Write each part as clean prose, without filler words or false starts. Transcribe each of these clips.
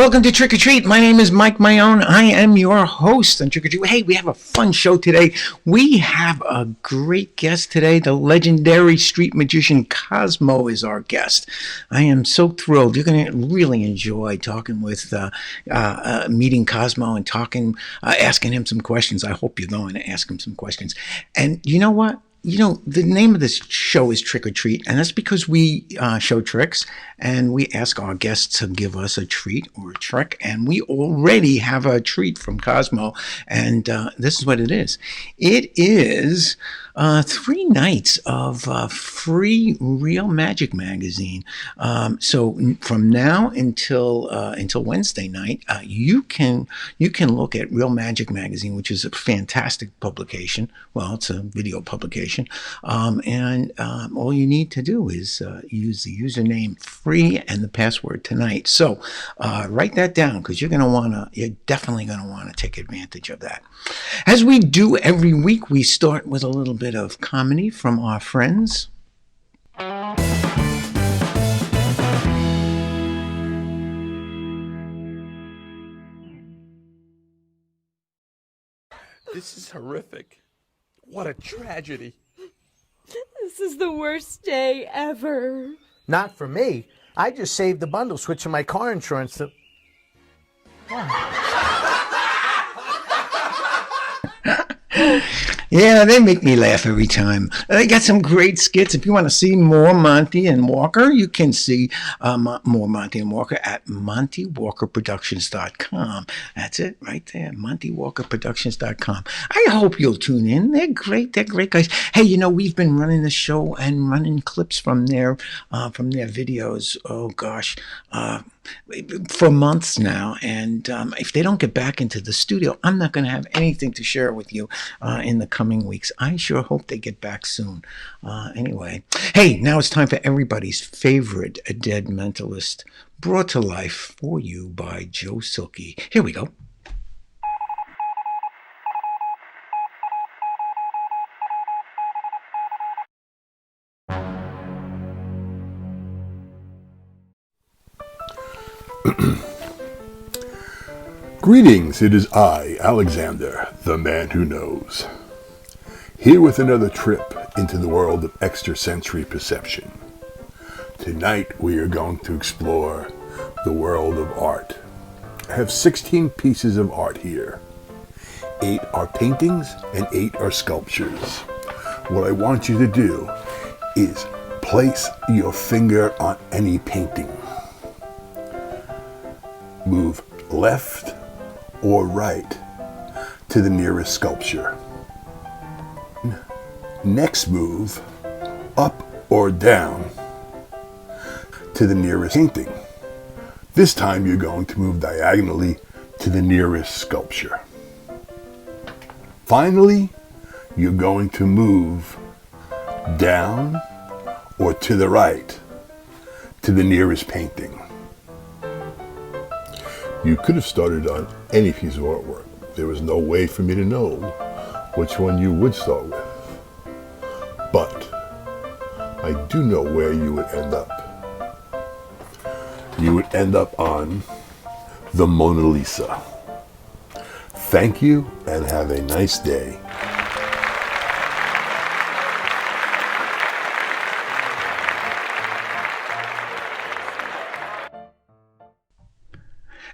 welcome to Trick or Treat. My name is Mike Mayone. I am your host on Trick or Treat. Hey, we have a fun show today. We have a great guest today. The legendary street magician Kozmo is our guest. I am so thrilled. You're going to really enjoy talking with, meeting Kozmo and asking him some questions. I hope you're going to ask him some questions. And you know what? The name of this show is Trick or Treat, and that's because we show tricks, and we ask our guests to give us a treat or a trick, and we already have a treat from Kozmo, and this is what it is. It is 3 nights of free Real Magic magazine. So from now until Wednesday night, you can look at Real Magic magazine, which is a fantastic publication. Well, it's a video publication, and all you need to do is use the username free and the password tonight. So write that down, because you're definitely gonna want to take advantage of that. As we do every week, we start with a little bit of comedy from our friends. This is horrific. What a tragedy. This is the worst day ever. Not for me. I just saved the bundle switching my car insurance to... Yeah, they make me laugh every time. They got some great skits. If you want to see more Monty and Walker, you can see more Monty and Walker at montywalkerproductions.com. That's it right there, montywalkerproductions.com. I hope you'll tune in. They're great. They're great guys. Hey, we've been running the show and running clips from their videos. Oh, gosh. For months now, and if they don't get back into the studio, I'm not going to have anything to share with you in the coming weeks. I sure hope they get back soon. Anyway, hey, now it's time for everybody's favorite dead mentalist, brought to life for you by Joe Silkie. Here we go. Greetings, it is I, Alexander, the man who knows, here with another trip into the world of extrasensory perception. Tonight we are going to explore the world of art. I have 16 pieces of art here. 8 are paintings and 8 are sculptures. What I want you to do is place your finger on any painting. Move left or right to the nearest sculpture. Next move up or down to the nearest painting. This time you're going to move diagonally to the nearest sculpture. Finally, you're going to move down or to the right to the nearest painting. You could have started on any piece of artwork. There was no way for me to know which one you would start with. But I do know where you would end up. You would end up on the Mona Lisa. Thank you and have a nice day.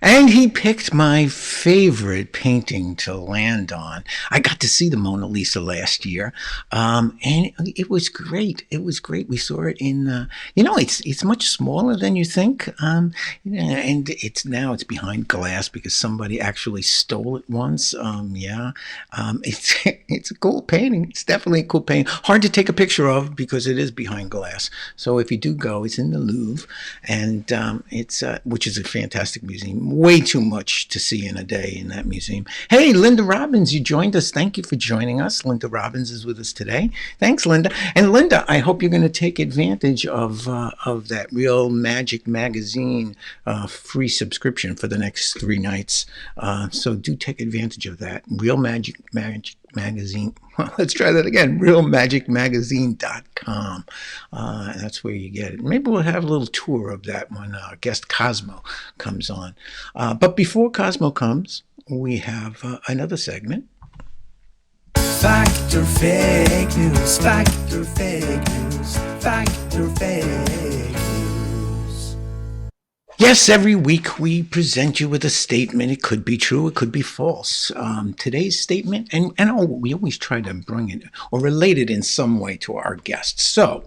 And he picked my favorite painting to land on. I got to see the Mona Lisa last year, and it was great. It was great. We saw it in, it's much smaller than you think, and it's behind glass because somebody actually stole it once. It's a cool painting. It's definitely a cool painting. Hard to take a picture of because it is behind glass. So if you do go, it's in the Louvre, and which is a fantastic museum. Way too much to see in a day in that museum. Hey, Linda Robbins, you joined us. Thank you for joining us. Linda Robbins is with us today. Thanks, Linda. And Linda, I hope you're going to take advantage of that Real Magic magazine free subscription for the next 3 nights. So do take advantage of that. Real Magic Magazine. Well, let's try that again. realmagicmagazine.com. That's where you get it. Maybe we'll have a little tour of that when our guest Kozmo comes on. But before Kozmo comes, we have another segment. Fact or fake news, fact or fake news, fact or fake news. Yes, every week we present you with a statement. It could be true, it could be false. Today's statement, and we always try to bring it or relate it in some way to our guests. So,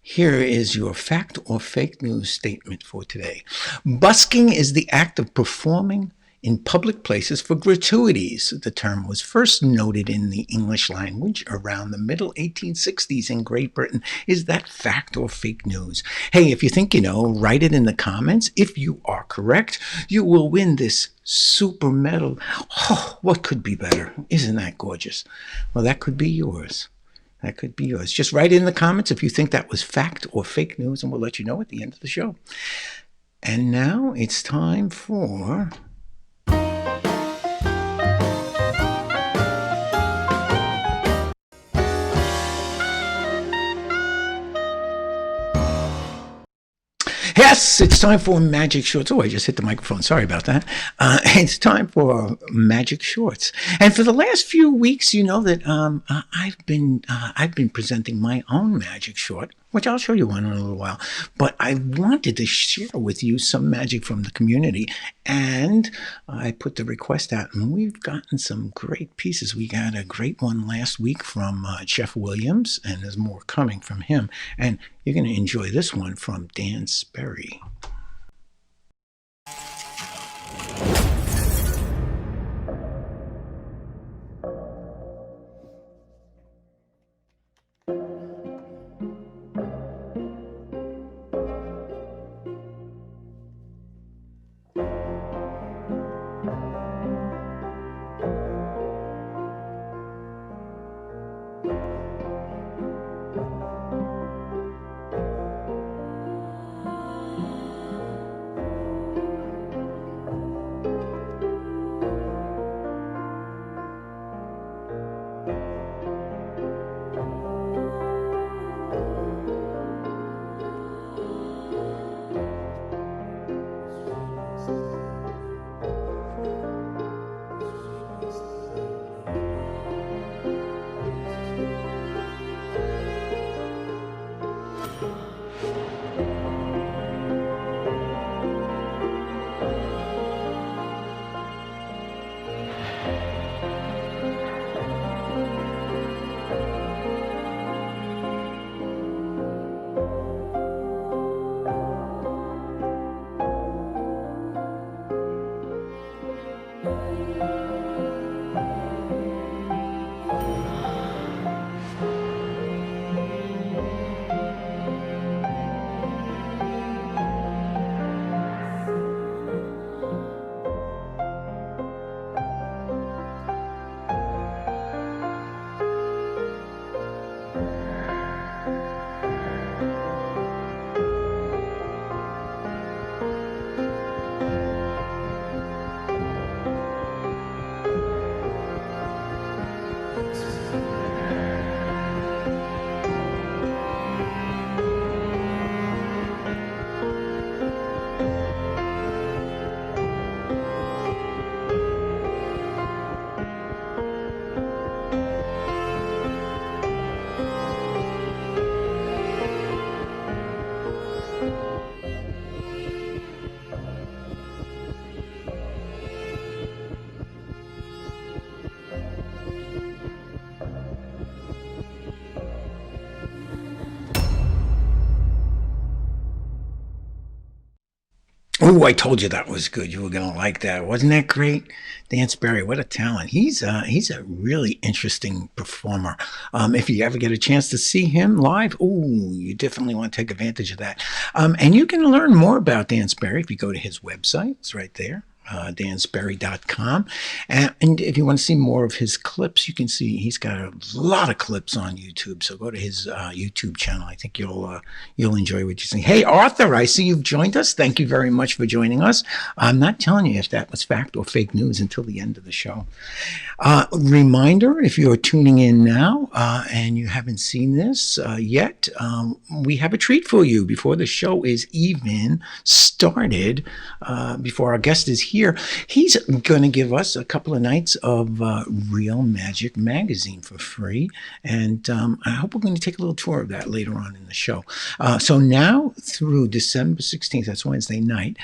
here is your fact or fake news statement for today. Busking is the act of performing in public places for gratuities. The term was first noted in the English language around the middle 1860s in Great Britain. Is that fact or fake news? Hey, if you think you know, write it in the comments. If you are correct, you will win this super medal. Oh, what could be better? Isn't that gorgeous? Well, that could be yours. That could be yours. Just write it in the comments if you think that was fact or fake news, and we'll let you know at the end of the show. And now it's time for... Yes, it's time for Magic Shorts. Oh, I just hit the microphone. Sorry about that. It's time for Magic Shorts. And for the last few weeks, you know that I've been presenting my own magic short, which I'll show you one in a little while. But I wanted to share with you some magic from the community, and I put the request out, and we've gotten some great pieces. We got a great one last week from Jeff Williams, and there's more coming from him. And you're going to enjoy this one from Dan Sperry. Oh, I told you that was good. You were going to like that. Wasn't that great? Dan Sperry, what a talent. He's a really interesting performer. If you ever get a chance to see him live, you definitely want to take advantage of that. And you can learn more about Dan Sperry if you go to his website. It's right there. dansberry.com. And if you want to see more of his clips, you can see he's got a lot of clips on YouTube. So go to his YouTube channel. I think you'll enjoy what you see. Hey, Arthur, I see you've joined us. Thank you very much for joining us. I'm not telling you if that was fact or fake news until the end of the show. Reminder, if you're tuning in now and you haven't seen this yet, we have a treat for you before the show is even started, before our guest is here. He's going to give us a couple of nights of Real Magic Magazine for free, and I hope we're going to take a little tour of that later on in the show. So now through December 16th, that's Wednesday night,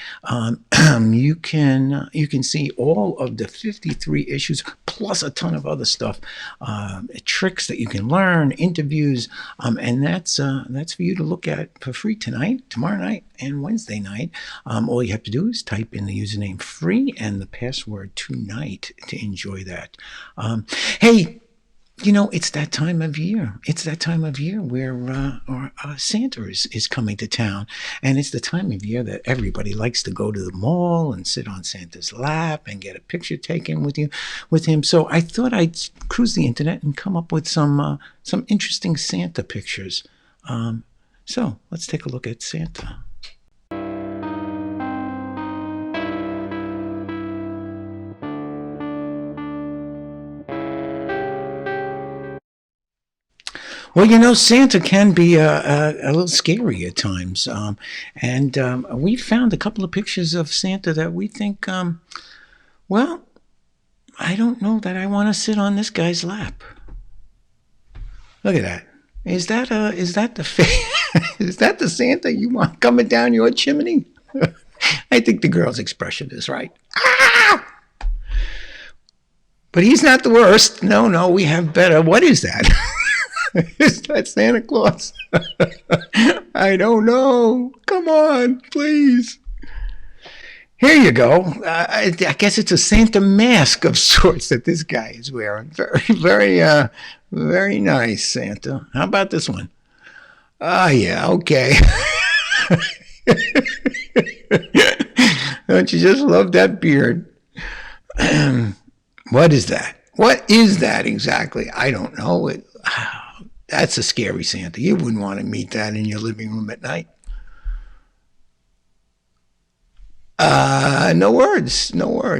you can see all of the 53 issues plus a ton of other stuff, tricks that you can learn, interviews, and that's for you to look at for free tonight, tomorrow night, and Wednesday night. All you have to do is type in the username free and the password tonight to enjoy that. Hey, it's that time of year. It's that time of year where Santa is coming to town. And it's the time of year that everybody likes to go to the mall and sit on Santa's lap and get a picture taken with him. So I thought I'd cruise the internet and come up with some interesting Santa pictures. So let's take a look at Santa. Well, Santa can be a little scary at times. And we found a couple of pictures of Santa that we think, well, I don't know that I want to sit on this guy's lap. Look at that. Is that the is that the Santa you want coming down your chimney? I think the girl's expression is right. Ah! But he's not the worst. No, we have better. What is that? Is that Santa Claus? I don't know. Come on, please. Here you go. I guess it's a Santa mask of sorts that this guy is wearing. Very, very, very nice, Santa. How about this one? Yeah, okay. Don't you just love that beard? What is that? What is that exactly? I don't know. That's a scary Santa. You wouldn't want to meet that in your living room at night. No words. What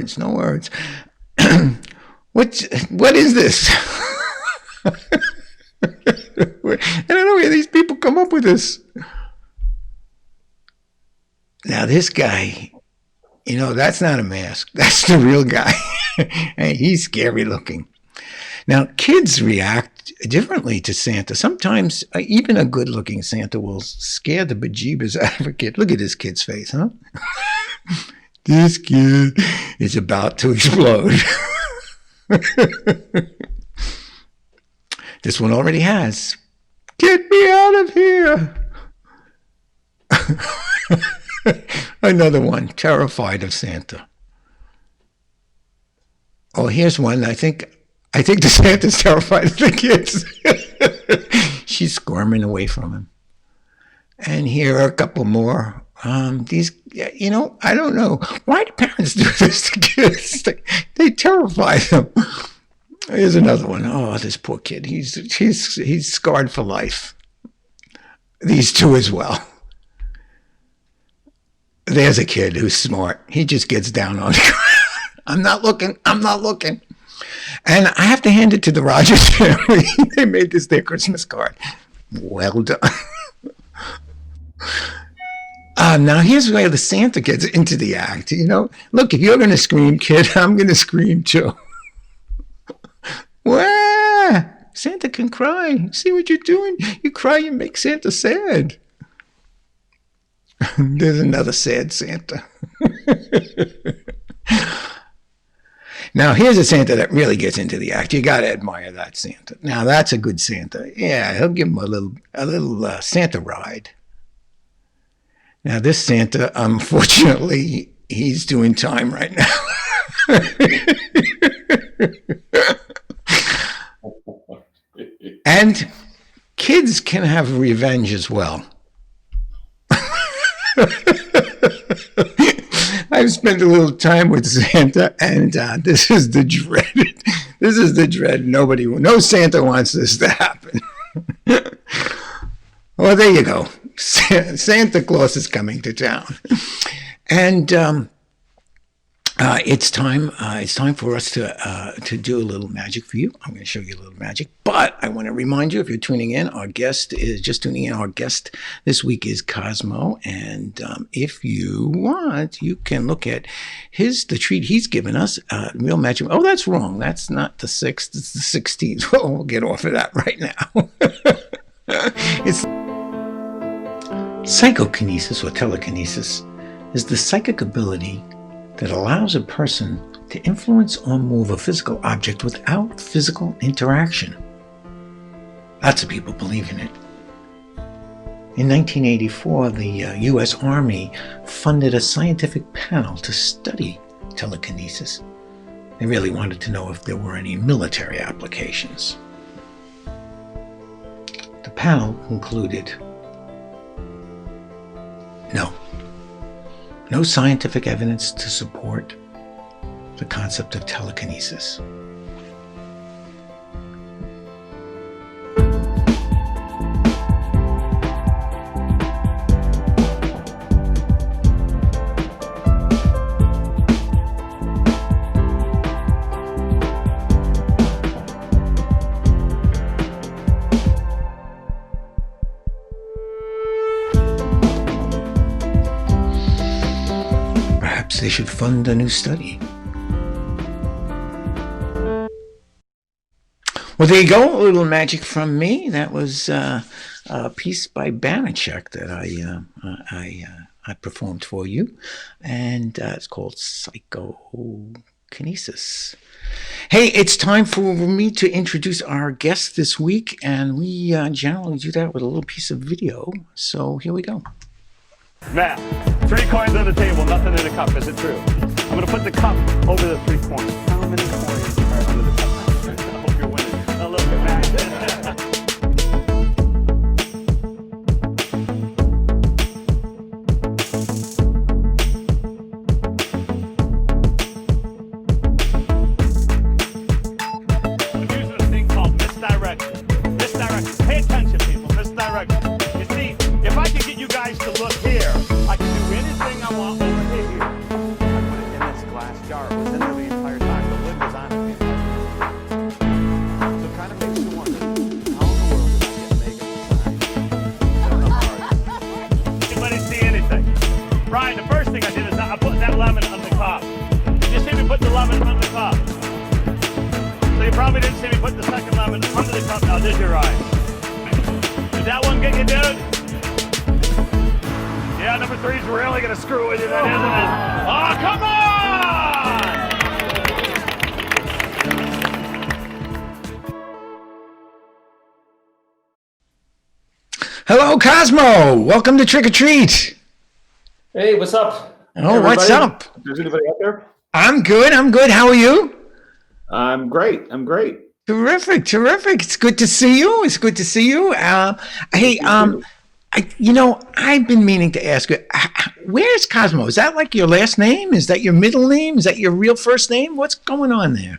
is this? I don't know where these people come up with this. Now this guy, that's not a mask. That's the real guy. Hey, he's scary looking. Now, kids react differently to Santa. Sometimes even a good-looking Santa will scare the bejeebers out of a kid. Look at this kid's face, huh? This kid is about to explode. This one already has. Get me out of here. Another one, terrified of Santa. Oh, here's one. I think the Santa's terrified of the kids. She's squirming away from him. And here are a couple more. These, I don't know. Why do parents do this to kids? They terrify them. Here's another one. Oh, this poor kid. He's scarred for life. These two as well. There's a kid who's smart. He just gets down on the ground. I'm not looking. And I have to hand it to the Rogers family. They made this their Christmas card. Well done. Now here's where the Santa gets into the act. Look, if you're going to scream, kid, I'm going to scream too. Wah! Santa can cry. See what you're doing? You cry, you make Santa sad. There's another sad Santa. Now, here's a Santa that really gets into the act. You got to admire that Santa. Now, that's a good Santa. Yeah, he'll give him a little Santa ride. Now, this Santa, unfortunately, he's doing time right now. And kids can have revenge as well. I've spent a little time with Santa, and this is the dread. This is the dread. No Santa wants this to happen. Well, there you go. Santa Claus is coming to town, and it's time. It's time for us to do a little magic for you. I'm going to show you a little magic, but I want to remind you, if you're tuning in, our guest is just tuning in. Our guest this week is Kozmo, and if you want, you can look at the treat he's given us. Real magic. Oh, that's wrong. That's not the 6th. It's the 16th. Oh, we'll get off of that right now. It's psychokinesis or telekinesis is the psychic ability that allows a person to influence or move a physical object without physical interaction. Lots of people believe in it. In 1984, the U.S. Army funded a scientific panel to study telekinesis. They really wanted to know if there were any military applications. The panel concluded, no scientific evidence to support the concept of telekinesis. They should fund a new study. Well, there you go. A little magic from me. That was a piece by Banachek that I performed for you, and it's called Psychokinesis. Hey, it's time for me to introduce our guest this week, and we generally do that with a little piece of video. So here we go. Matt, 3 coins on the table, nothing in a cup. Is it true? I'm going to put the cup over the 3 coins. How many coins are under the cup? I hope you're winning. Now look at Matt. I'm using a thing called misdirection. Misdirection. Pay attention, people. Misdirection. You see, if I can get you guys to look here, I can do anything I want over here. I put it in this glass jar. It was in there the entire time. The lid was on it the entire time. So it kind of makes you wonder, how in the world did I get Megan? Anybody see anything? Brian, the first thing I did is I put that lemon on the top. Did you see me put the lemon on the top? So you probably didn't see me put the second lemon under the cup. Now, did you, Ryan? Did that one get you, dude? Yeah, number 3's really going to screw with you then, isn't it? Oh, come on! Hello, Kozmo. Welcome to Trick or Treat. Hey, what's up? Oh, what's up? Is anybody out there? I'm good. How are you? I'm great. Terrific. It's good to see you. Hey, I've been meaning to ask you, where's Kozmo? Is that like your last name? Is that your middle name? Is that your real first name? What's going on there?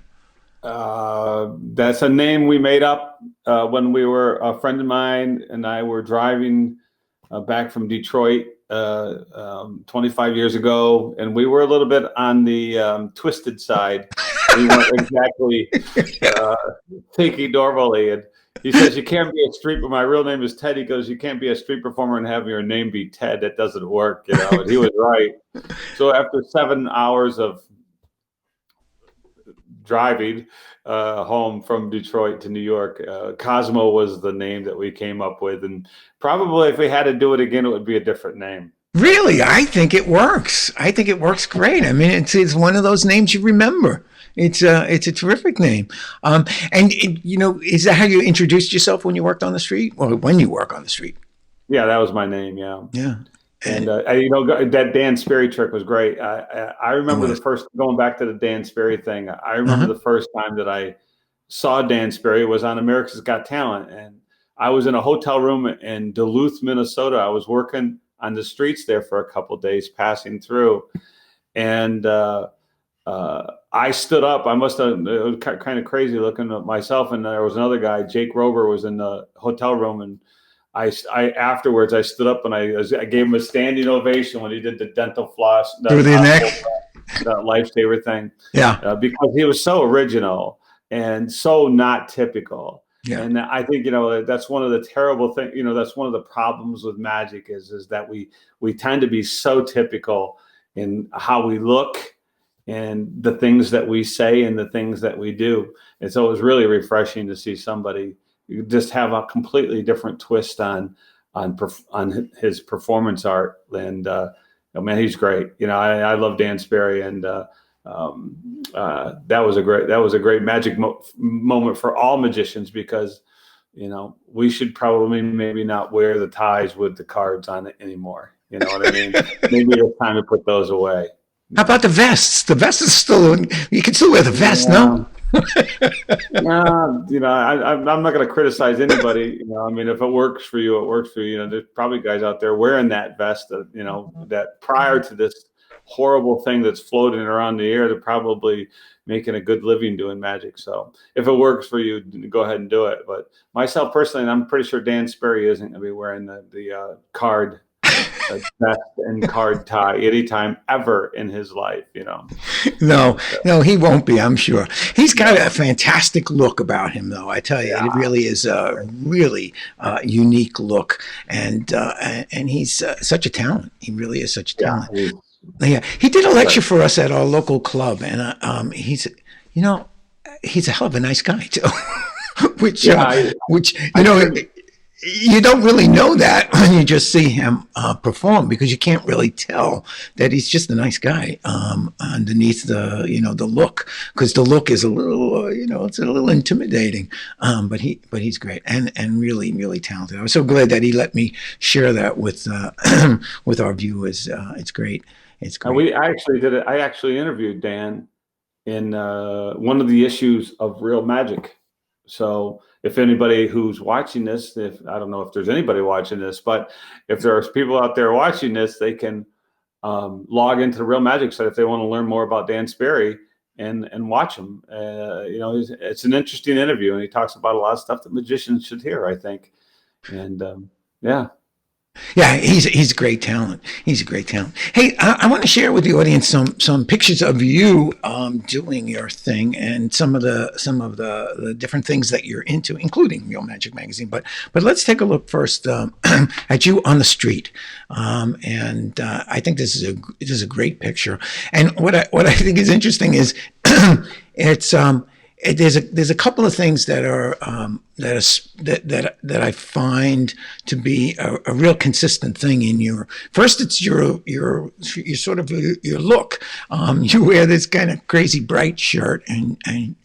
That's a name we made up when we were, a friend of mine and I were driving back from Detroit 25 years ago, and we were a little bit on the twisted side. We weren't exactly thinking normally. And he says, you can't be a street, but my real name is Ted. He goes, you can't be a street performer and have your name be Ted. That doesn't work, And he was right. So after 7 hours of driving home from Detroit to New York, Kozmo was the name that we came up with. And probably if we had to do it again, it would be a different name. Really? I think it works. I think it works great. I mean, it's one of those names you remember. It's a terrific name. Is that how you introduced yourself when you worked on the street? Or when you work on the street? Yeah, that was my name. Yeah. Yeah. And that Dan Sperry trick was great. I remember the first, going back to the Dan Sperry thing. I remember the first time that I saw Dan Sperry was on America's Got Talent, and I was in a hotel room in Duluth, Minnesota. I was working on the streets there for a couple of days, passing through, And I stood up. I must have, it was kind of crazy looking at myself. And there was another guy, Jake Rover, was in the hotel room. And I afterwards, I stood up and I gave him a standing ovation when he did the dental floss. Through the neck. That lifesaver thing. Yeah. Because he was so original and so not typical. Yeah. And I think, that's one of the terrible things, that's one of the problems with magic is that we tend to be so typical in how we look and the things that we say and the things that we do. And so it was really refreshing to see somebody just have a completely different twist on his performance art. And, man, he's great. I love Dan Sperry, and that was a great magic moment for all magicians, because we should probably maybe not wear the ties with the cards on it anymore. You know what I mean? Maybe it's time to put those away. How about the vests? The vest is still, you can still wear the vest, no? I'm not going to criticize anybody. If it works for you, it works for you. There's probably guys out there wearing that vest that, that prior to this horrible thing that's floating around the air, they're probably making a good living doing magic. So if it works for you, go ahead and do it. But myself personally, and I'm pretty sure Dan Sperry isn't going to be wearing the card vest and card tie anytime ever in his life, No, he won't be, I'm sure. He's got a fantastic look about him, though. I tell you, it really is a really unique look, and he's such a talent. He really is such a talent. Yeah, he did a lecture for us at our local club, and he's a hell of a nice guy too. which you don't really know that when you just see him perform, because you can't really tell that he's just a nice guy underneath the look, because the look is a little it's a little intimidating, but he's great and really, really talented. I was so glad that he let me share that with with our viewers. It's great. It's great. I actually interviewed Dan in one of the issues of Real Magic. So if anybody who's watching this, I don't know if there's anybody watching this, but if there's people out there watching this, they can log into the Real Magic site if they want to learn more about Dan Sperry and watch him. It's an interesting interview, and he talks about a lot of stuff that magicians should hear, I think. And Yeah, he's a great talent. He's a great talent. Hey, I want to share with the audience some pictures of you doing your thing, and some of the different things that you're into, including Real Magic Magazine. But let's take a look first at you on the street, and I think this is a great picture. And what I think is interesting is there's a couple of things that are that I find to be a real consistent thing in your. First, it's your sort of your look. You wear this kind of crazy bright shirt, and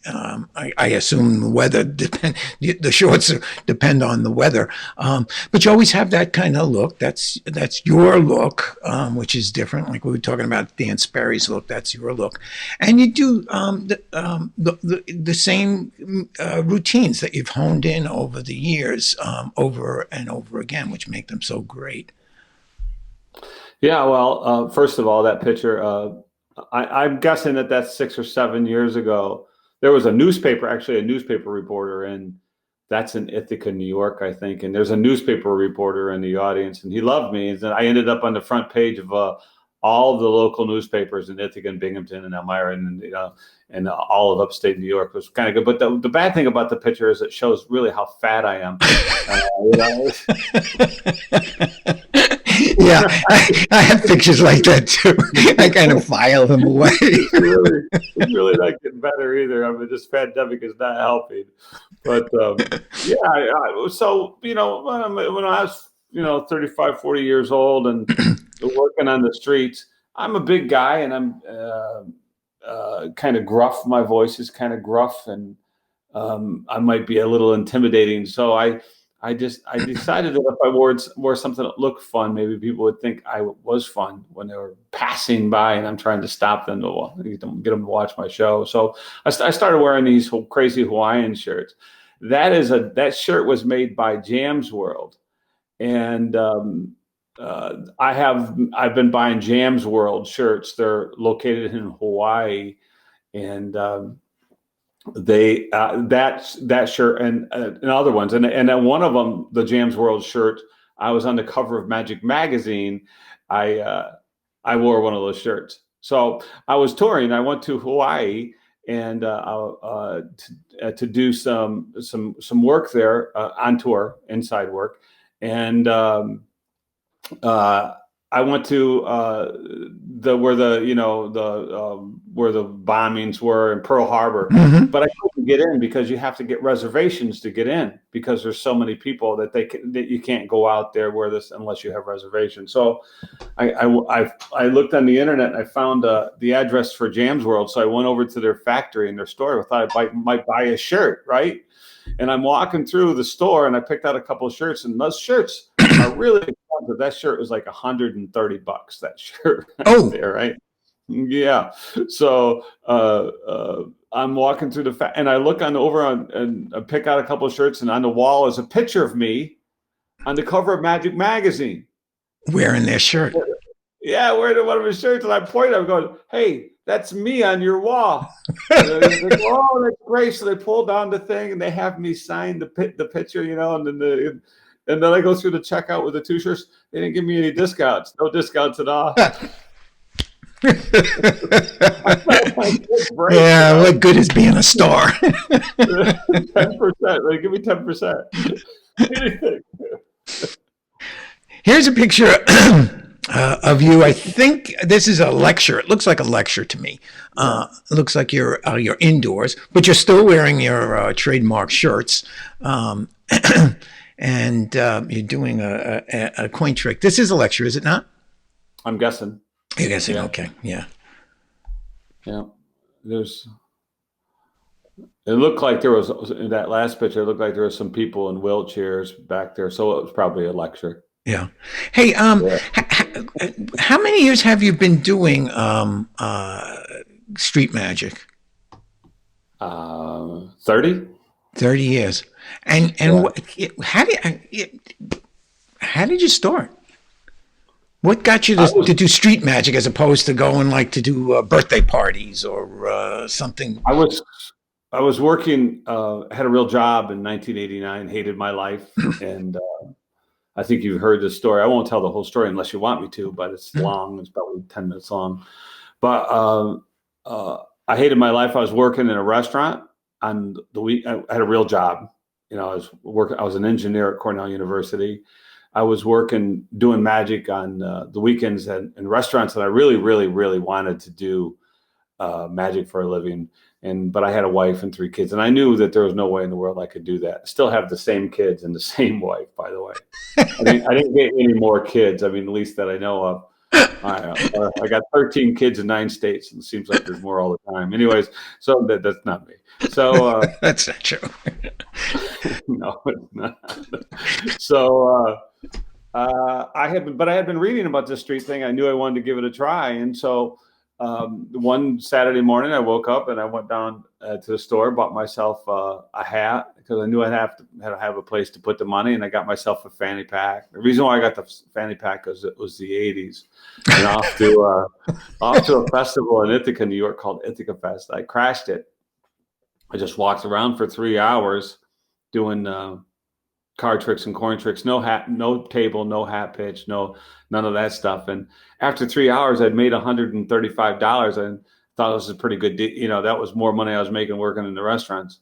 I assume the weather the shorts depend on the weather. But you always have that kind of look. That's your look, which is different. Like we were talking about Dan Sperry's look. That's your look, and you do the same routines that you've honed in over the years, over and over again, which make them so great. Yeah, well, first of all, that picture, I'm guessing that's 6 or 7 years ago. There was a newspaper reporter, and that's in Ithaca, New York, I think. And there's a newspaper reporter in the audience, and he loved me. And I ended up on the front page of all of the local newspapers in Ithaca and Binghamton and Elmira and all of upstate New York. It was kind of good. But the bad thing about the picture is it shows really how fat I am. Yeah, I have pictures like that too. I kind of file them away. It's really not getting better either. I mean, this pandemic is not helping. But so when I was 35, 40 years old and working on the streets, I'm a big guy, and I'm kind of gruff. My voice is kind of gruff, and I might be a little intimidating. So I decided that if I wore something that looked fun, maybe people would think I was fun when they were passing by, and I'm trying to stop them to get them to watch my show. So I started wearing these crazy Hawaiian shirts. That shirt was made by Jam's World, and I've been buying Jam's World shirts. They're located in Hawaii, and they that shirt and other ones, and then one of them, the Jam's World shirt. I was on the cover of Magic magazine. I wore one of those shirts. So I was touring. I went to Hawaii and to do some work there on tour, inside work, and I went to where the bombings were in Pearl Harbor, but I couldn't get in because you have to get reservations to get in because there's so many people that that you can't go out there unless you have reservations. So I looked on the internet and I found the address for Jam's World. So I went over to their factory and their store. I thought I might buy a shirt, right? And I'm walking through the store and I picked out a couple of shirts, and those shirts are really expensive. That shirt was like $130. That shirt there, right? Yeah. So I'm walking through and I look and I pick out a couple of shirts, and on the wall is a picture of me on the cover of Magic magazine. Wearing their shirt. Yeah, wearing one of his shirts, and I point. I'm going, "Hey, that's me on your wall." They go, "Oh, that's great." So they pull down the thing and they have me sign the picture, and then I go through the checkout with the 2 shirts. They didn't give me any discounts. No discounts at all. Yeah, what good is being a star? 10%. Right? Give me 10%. Anything. Here's a picture of you. I think this is a lecture. It looks like a lecture to me. It looks like you're indoors, but you're still wearing your trademark shirts. And you're doing a coin trick. This is a lecture, is it not? I'm guessing. You're guessing, okay, yeah. Yeah. It looked like there was, in that last picture, it looked like there were some people in wheelchairs back there. So it was probably a lecture. Yeah. Hey, how many years have you been doing street magic? 30. 30 years. And how did you start? What got you to do street magic as opposed to going to do birthday parties or something? I was working, had a real job in 1989, hated my life. And I think you've heard this story. I won't tell the whole story unless you want me to, but it's long. It's probably 10 minutes long. But I hated my life. I was working in a restaurant on the week. I had a real job. I was an engineer at Cornell University. I was working, doing magic on the weekends in restaurants, and I really, really, really wanted to do magic for a living. But I had a wife and 3 kids, and I knew that there was no way in the world I could do that. I still have the same kids and the same wife, by the way. I didn't get any more kids. I mean, at least that I know of. I got 13 kids in 9 states, and it seems like there's more all the time. Anyways, so that's not me. So that's not true. No, it's not. So I had been reading about this street thing. I knew I wanted to give it a try, and so one Saturday morning I woke up and I went down to the store, bought myself a hat because I knew I'd have to have a place to put the money, and I got myself a fanny pack. The reason why I got the fanny pack was it was the 80s, and off to a festival in Ithaca, New York called Ithaca Fest. I crashed it. I just walked around for 3 hours doing card tricks and coin tricks, no hat, no table, no hat pitch, none of that stuff. And after 3 hours, I'd made $135 and thought it was a pretty good deal. That was more money I was making working in the restaurants.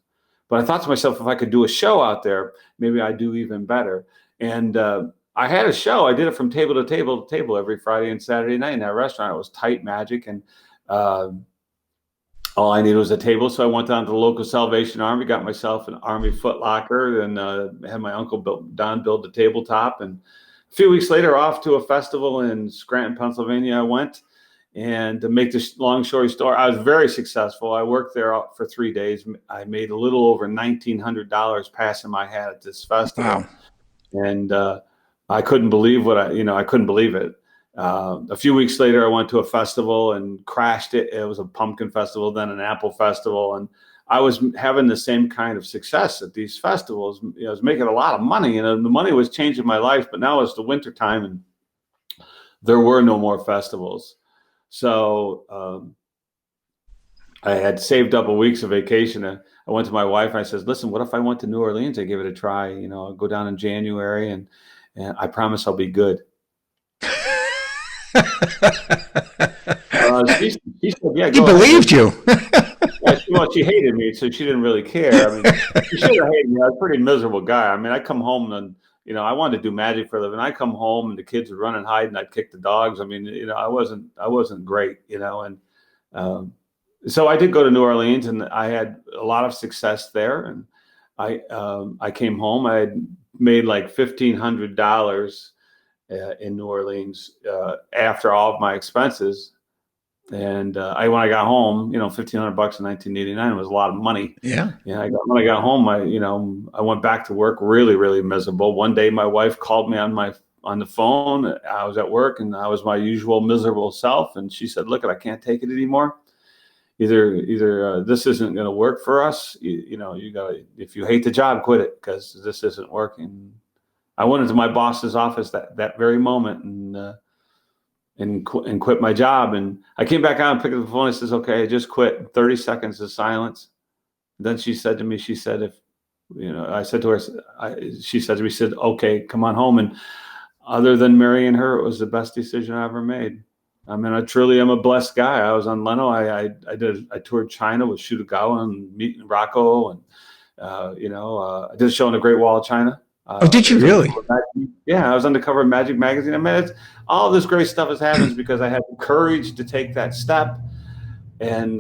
But I thought to myself, if I could do a show out there, maybe I'd do even better. And I had a show. I did it from table to table to table every Friday and Saturday night in that restaurant. It was tight magic, and all I needed was a table. So I went down to the local Salvation Army, got myself an Army Foot Locker, and had my uncle Don build the tabletop. And a few weeks later, off to a festival in Scranton, Pennsylvania, I went. And to make this long story short, I was very successful. I worked there for 3 days. I made a little over $1,900 passing my hat at this festival. Wow. And I couldn't believe I couldn't believe it. A few weeks later, I went to a festival and crashed it. It was a pumpkin festival, then an apple festival. And I was having the same kind of success at these festivals. I was making a lot of money, and the money was changing my life. But now it's the winter time, and there were no more festivals. So I had saved up a week's of vacation. I went to my wife and I said, listen, what if I went to New Orleans and give it a try? You know, I'll go down in January and I promise I'll be good. She said, yeah, He go ahead. believed you. Yeah, she hated me, so she didn't really care. I mean, she should have hated me. I was a pretty miserable guy. I mean, I come home and, you know, I wanted to do magic for a living. I come home and the kids would run and hide and I'd kick the dogs. I mean, you know, I wasn't great, you know, and so I did go to New Orleans and I had a lot of success there. And I came home. I had made like $1,500 in New Orleans after all of my expenses. And when I got home, you know, $1,500 in 1989 was a lot of money. Yeah. Yeah. When I got home, I went back to work really, really miserable. One day, my wife called me on the phone. I was at work and I was my usual miserable self. And she said, "Look, I can't take it anymore. Either this isn't going to work for us. You know, you got to, if you hate the job, quit it because this isn't working." I went into my boss's office that very moment and quit my job. And I came back out and picked up the phone. I says, "Okay, I just quit." 30 seconds of silence. Then she said to me, she said, "If, you know," I said to her, she said to me, she said, "Okay, come on home." And other than marrying her, it was the best decision I ever made. I mean, I truly am a blessed guy. I was on Leno. I toured China with Shutagawa and Meet and Rocco. And, I did a show on the Great Wall of China. Oh, did you really? Yeah, I was on the cover of Magic Magazine. I mean, all this great stuff has happened because I had the courage to take that step and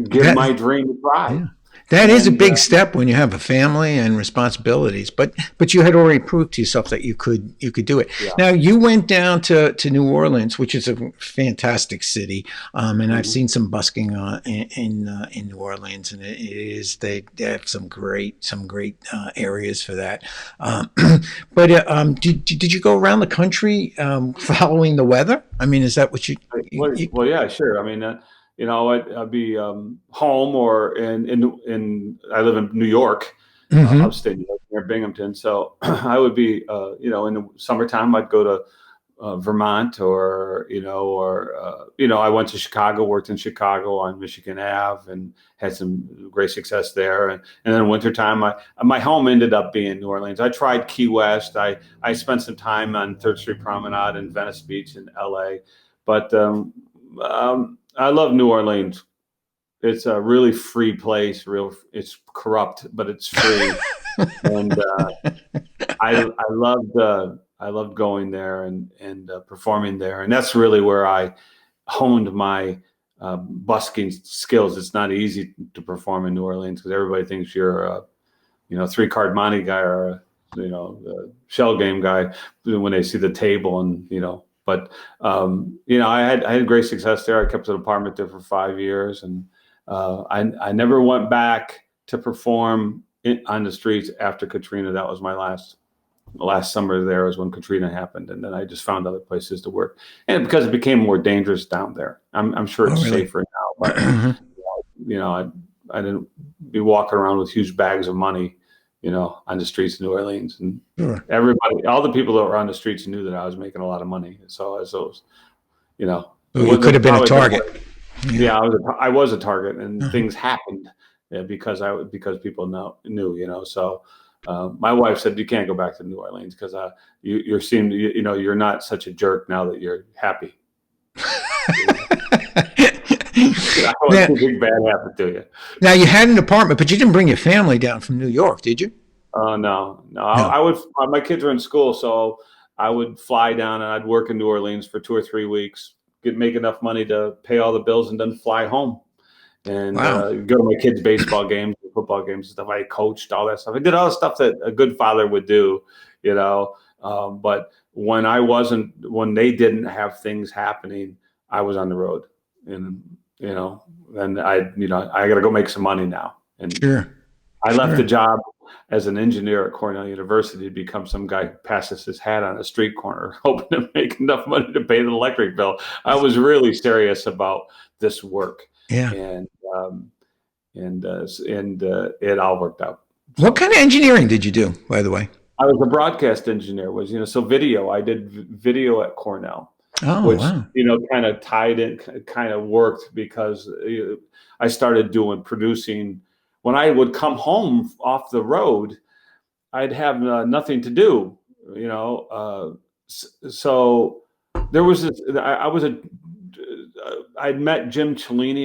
give my dream a try. Yeah. That is a big step when you have a family and responsibilities, but you had already proved to yourself that you could do it. Yeah. Now you went down to New Orleans, which is a fantastic city, and I've seen some busking in New Orleans, and they have some great areas for that. But did you go around the country following the weather? I mean, is that what you? Well, yeah, sure. I mean. I'd be home or in I live in New York, upstate New York, near Binghamton. So I would be, in the summertime, I'd go to Vermont or I went to Chicago, worked in Chicago on Michigan Ave and had some great success there. And then wintertime, my home ended up being New Orleans. I tried Key West. I spent some time on 3rd Street Promenade in Venice Beach in LA, but I love New Orleans. It's a really free place. It's corrupt, but it's free. And I loved going there and performing there. And that's really where I honed my busking skills. It's not easy to perform in New Orleans because everybody thinks you're a 3-card Monty guy or a shell game guy when they see the table and But I had great success there. I kept an apartment there for 5 years, and I never went back to perform on the streets after Katrina. That was my last summer there was when Katrina happened, and then I just found other places to work. And because it became more dangerous down there, I'm sure it's safer now. But I didn't be walking around with huge bags of money. On the streets of New Orleans, and everybody, all the people that were on the streets knew that I was making a lot of money. So you could have been a target. Yeah, I was a target, and things happened because people knew. So my wife said, "You can't go back to New Orleans because you're not such a jerk now that you're happy." I want something bad happen to you. Now you had an apartment, but you didn't bring your family down from New York, did you? No. I would. My kids were in school, so I would fly down and I'd work in New Orleans for 2 or 3 weeks, make enough money to pay all the bills, and then fly home and go to my kids' baseball games, football games, and stuff. I coached all that stuff. I did all the stuff that a good father would do, But when they didn't have things happening, I was on the road. And and I got to go make some money now. And I left the job as an engineer at Cornell University to become some guy who passes his hat on a street corner, hoping to make enough money to pay the electric bill. I was really serious about this work. Yeah. And it all worked out. What kind of engineering did you do, by the way? I was a broadcast engineer, so video. I did video at Cornell, Oh, which, wow. kind of tied in, kind of worked because I started producing. When I would come home off the road, I'd have nothing to do, so there was this, I'd met Jim Cellini.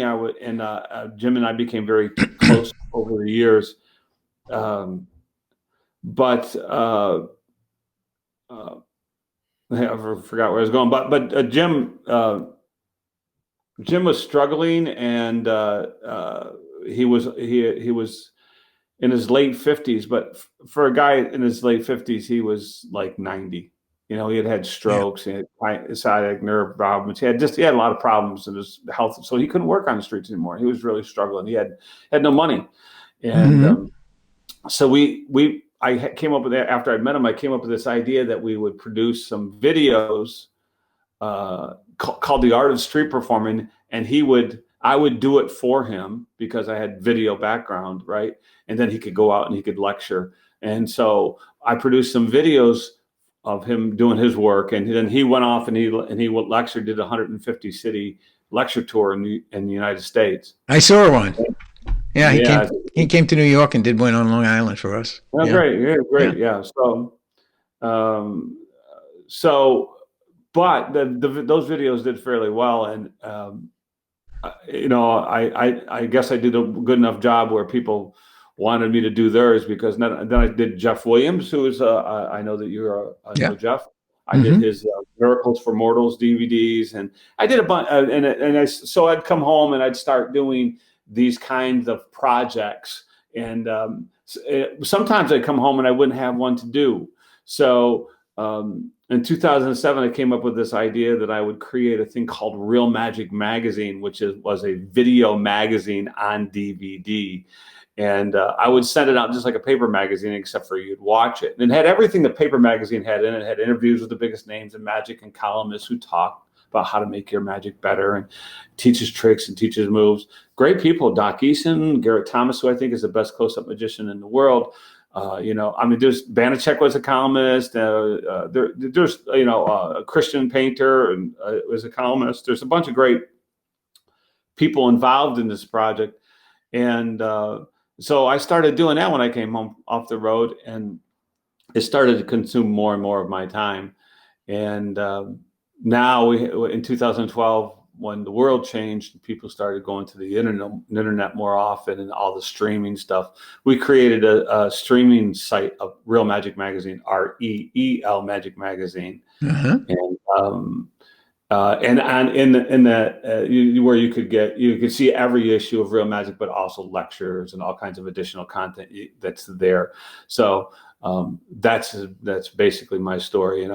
Jim and I became very close over the years. But I forgot where I was going. But Jim was struggling, and he was in his late 50s. But for a guy in his late 50s, he was like 90. He had strokes, he had sciatic nerve problems. He had a lot of problems in his health, so he couldn't work on the streets anymore. He was really struggling. He had no money, and so I came up with that after I met him. I came up with this idea that we would produce some videos called The Art of Street Performing, and I would do it for him because I had video background, right? And then he could go out and he could lecture. And so I produced some videos of him doing his work, and then he went off and he lectured, did a 150 city lecture tour in the United States. I saw one. Yeah, he came to New York and did one on Long Island for us. Oh, yeah. Great. Yeah. But those videos did fairly well, and I guess I did a good enough job where people wanted me to do theirs, because then I did Jeff Williams, who is I know that you're know Jeff. I did his Miracles for Mortals DVDs, and I did a bunch, so I'd come home and I'd start doing these kinds of projects, and sometimes I'd come home and I wouldn't have one to do. So in 2007, I came up with this idea that I would create a thing called Real Magic Magazine, which was a video magazine on DVD. And I would send it out just like a paper magazine, except for you'd watch it. And it had everything the paper magazine had in it. It had interviews with the biggest names in magic and columnists who talk about how to make your magic better and teaches tricks and teaches moves. Great people, Doc Eason, Garrett Thomas, who I think is the best close-up magician in the world. There's Banachek was a columnist. There's a Christian painter and was a columnist. There's a bunch of great people involved in this project, and so I started doing that when I came home off the road, and it started to consume more and more of my time. And now in 2012, when the world changed, people started going to the internet more often, and all the streaming stuff. We created a streaming site of Real Magic Magazine, REEL Magic Magazine, where you could see every issue of Real Magic, but also lectures and all kinds of additional content that's there. So that's basically my story,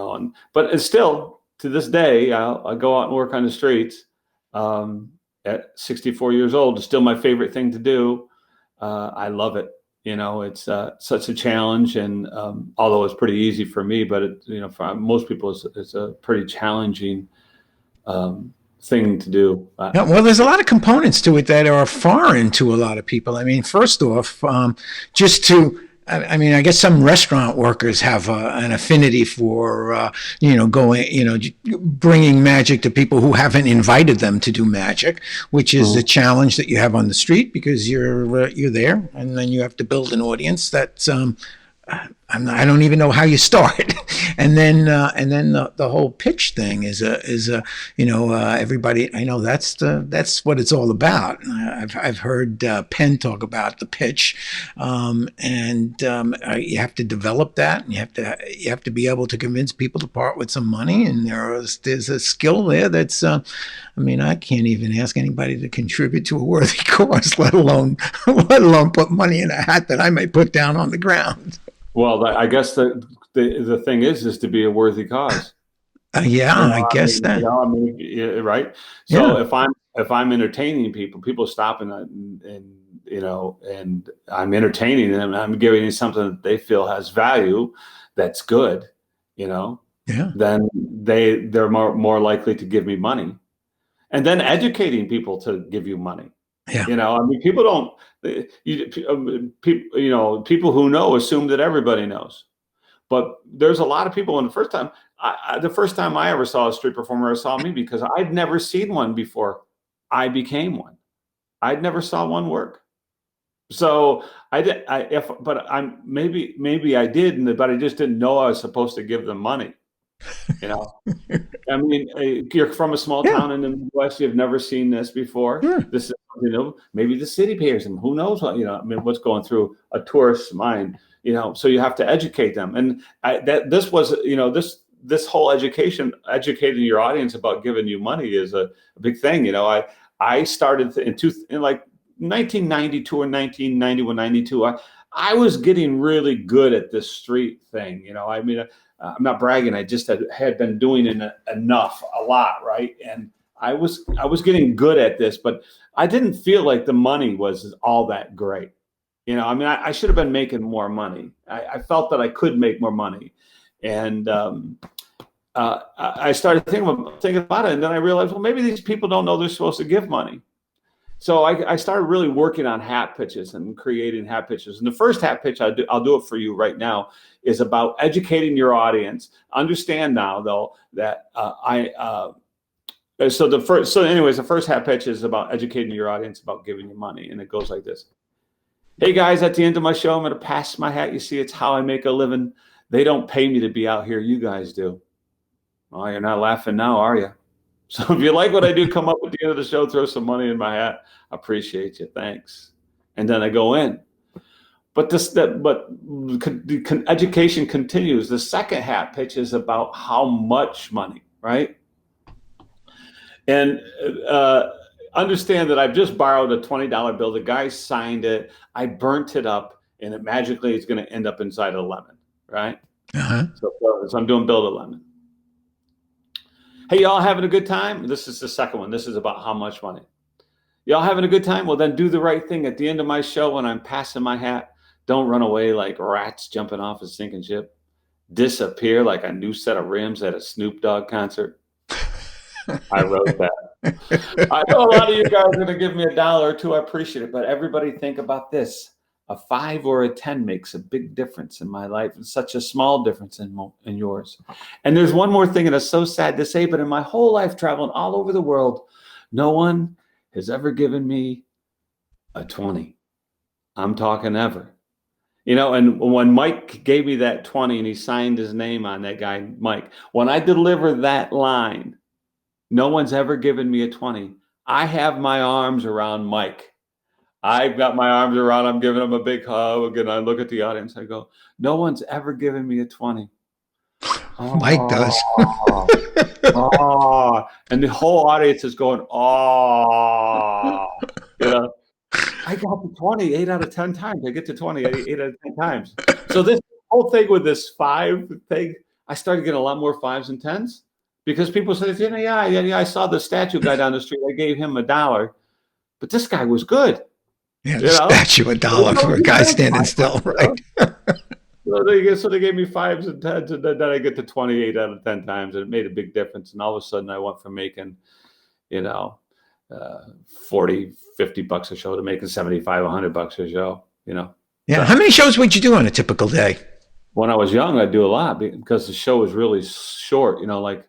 but it's still, to this day, I go out and work on the streets. At 64 years old, it's still my favorite thing to do. I love it. It's such a challenge, and although it's pretty easy for me, but for most people, it's a pretty challenging thing to do. Well, there's a lot of components to it that are foreign to a lot of people. I mean, first off, I guess some restaurant workers have an affinity for, bringing magic to people who haven't invited them to do magic, which is a challenge that you have on the street, because you're there, and then you have to build an audience that's I don't even know how you start. And then the whole pitch thing is everybody, I know that's what it's all about. I've heard Penn talk about the pitch, and you have to develop that, and you have to be able to convince people to part with some money. And there's a skill there that's, I can't even ask anybody to contribute to a worthy cause, let alone put money in a hat that I may put down on the ground. Well, I guess the thing is to be a worthy cause. I guess that. Right. So if I'm entertaining people stop and I'm entertaining them, and I'm giving them something that they feel has value, that's good, then they're more likely to give me money, and then educating people to give you money. People don't. People who know assume that everybody knows. But there's a lot of people. And the first time I ever saw a street performer saw me because I'd never seen one before I became one. I'd never saw one work. So maybe I did, but I just didn't know I was supposed to give them money. You know, I mean, you're from a small town in the Midwest. You've never seen this before. This is, maybe the city pays them. Who knows what, I mean, what's going through a tourist's mind, so you have to educate them. And this was, this whole educating your audience about giving you money is a big thing. I started in like 1992 or 1991, 92. I was getting really good at this street thing. I mean, I'm not bragging. I just had been doing it a lot, right? And I was getting good at this, but I didn't feel like the money was all that great. I mean, I should have been making more money. I felt that I could make more money, and I started thinking about it, and then I realized, well, maybe these people don't know they're supposed to give money. So I started really working on hat pitches and creating hat pitches. And the first hat pitch I'll do it for you right now is about educating your audience. Understand now, though, that the first hat pitch is about educating your audience about giving you money, and it goes like this. Hey guys, at the end of my show, I'm going to pass my hat. You see, it's how I make a living. They don't pay me to be out here. You guys do. Oh, you're not laughing now, are you? So if you like what I do, come up at the end of the show, throw some money in my hat. I appreciate you. Thanks. And then I go in. But education continues. The second hat pitch is about how much money, right? And understand that I've just borrowed a $20 bill. The guy signed it. I burnt it up, and it magically is going to end up inside a lemon, right? Uh-huh. So I'm doing build a lemon. Hey, y'all having a good time? This is the second one. This is about how much money. Y'all having a good time? Well, then do the right thing. At the end of my show, when I'm passing my hat, don't run away like rats jumping off a sinking ship. Disappear like a new set of rims at a Snoop Dogg concert. I wrote that. I know a lot of you guys are going to give me $1 or $2. I appreciate it. But everybody think about this. A 5 or a 10 makes a big difference in my life, and such a small difference in yours. And there's one more thing, and it's so sad to say, but in my whole life traveling all over the world, no one has ever given me a 20. I'm talking ever. And when Mike gave me that 20 and he signed his name on that guy, Mike, when I deliver that line, no one's ever given me a 20. I have my arms around Mike. I've got my arms around him, giving him a big hug, and I look at the audience. I go, no one's ever given me a 20. Mike does. And the whole audience is going, oh. I got to 20 8 out of 10 times. I get to 20 8 out of 10 times. So this whole thing with this 5 thing, I started getting a lot more 5s and 10s because people said, yeah, I saw the statue guy down the street. I gave him $1, but this guy was good. Yeah, statue $1 for a guy standing still, right? So they gave me 5s and 10s, and then I get to 28 out of 10 times, and it made a big difference. And all of a sudden, I went from making, $40, $50 a show to making $75, $100 a show. Yeah. So, how many shows would you do on a typical day? When I was young, I'd do a lot because the show was really short. Like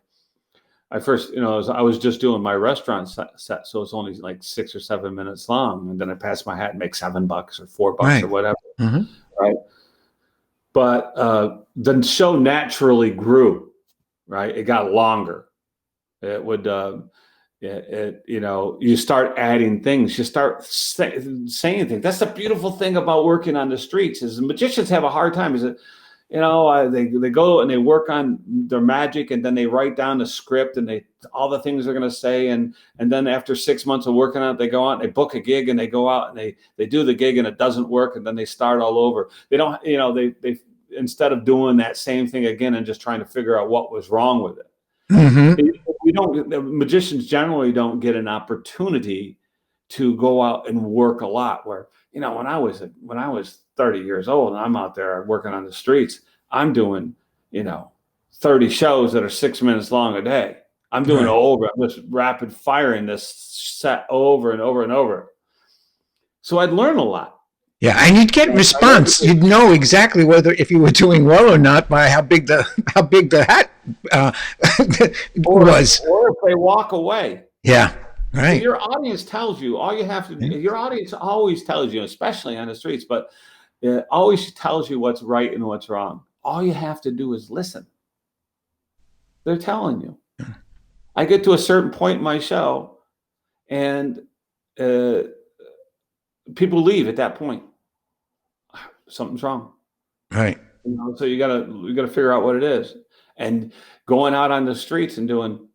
I first, I was just doing my restaurant set, so it's only like 6 or 7 minutes long, and then I pass my hat and make $7 or $4 or whatever, right? But the show naturally grew, right? It got longer. It would, you start adding things, you start saying things. That's the beautiful thing about working on the streets is magicians have a hard time. Is that they go and they work on their magic, and then they write down the script and all the things they're going to say. And then after 6 months of working on it, they go out and they book a gig and they go out and they do the gig and it doesn't work. And then they start all over. They don't, they instead of doing that same thing again and just trying to figure out what was wrong with it. The magicians generally don't get an opportunity to go out and work a lot where, when I was 30 years old and I'm out there working on the streets, I'm doing, 30 shows that are 6 minutes long a day. I'm doing it over. I'm just rapid firing this set over and over and over. So I'd learn a lot. Yeah, and you'd get response. You'd know exactly whether if you were doing well or not by how big the hat was. Or if they walk away. Yeah, right. Your audience tells you. All you have to do. Your audience always tells you, especially on the streets, but it always tells you what's right and what's wrong. All you have to do is listen. They're telling you. I get to a certain point in my show, and people leave at that point. Something's wrong. Right. So you gotta figure out what it is. And going out on the streets and doing,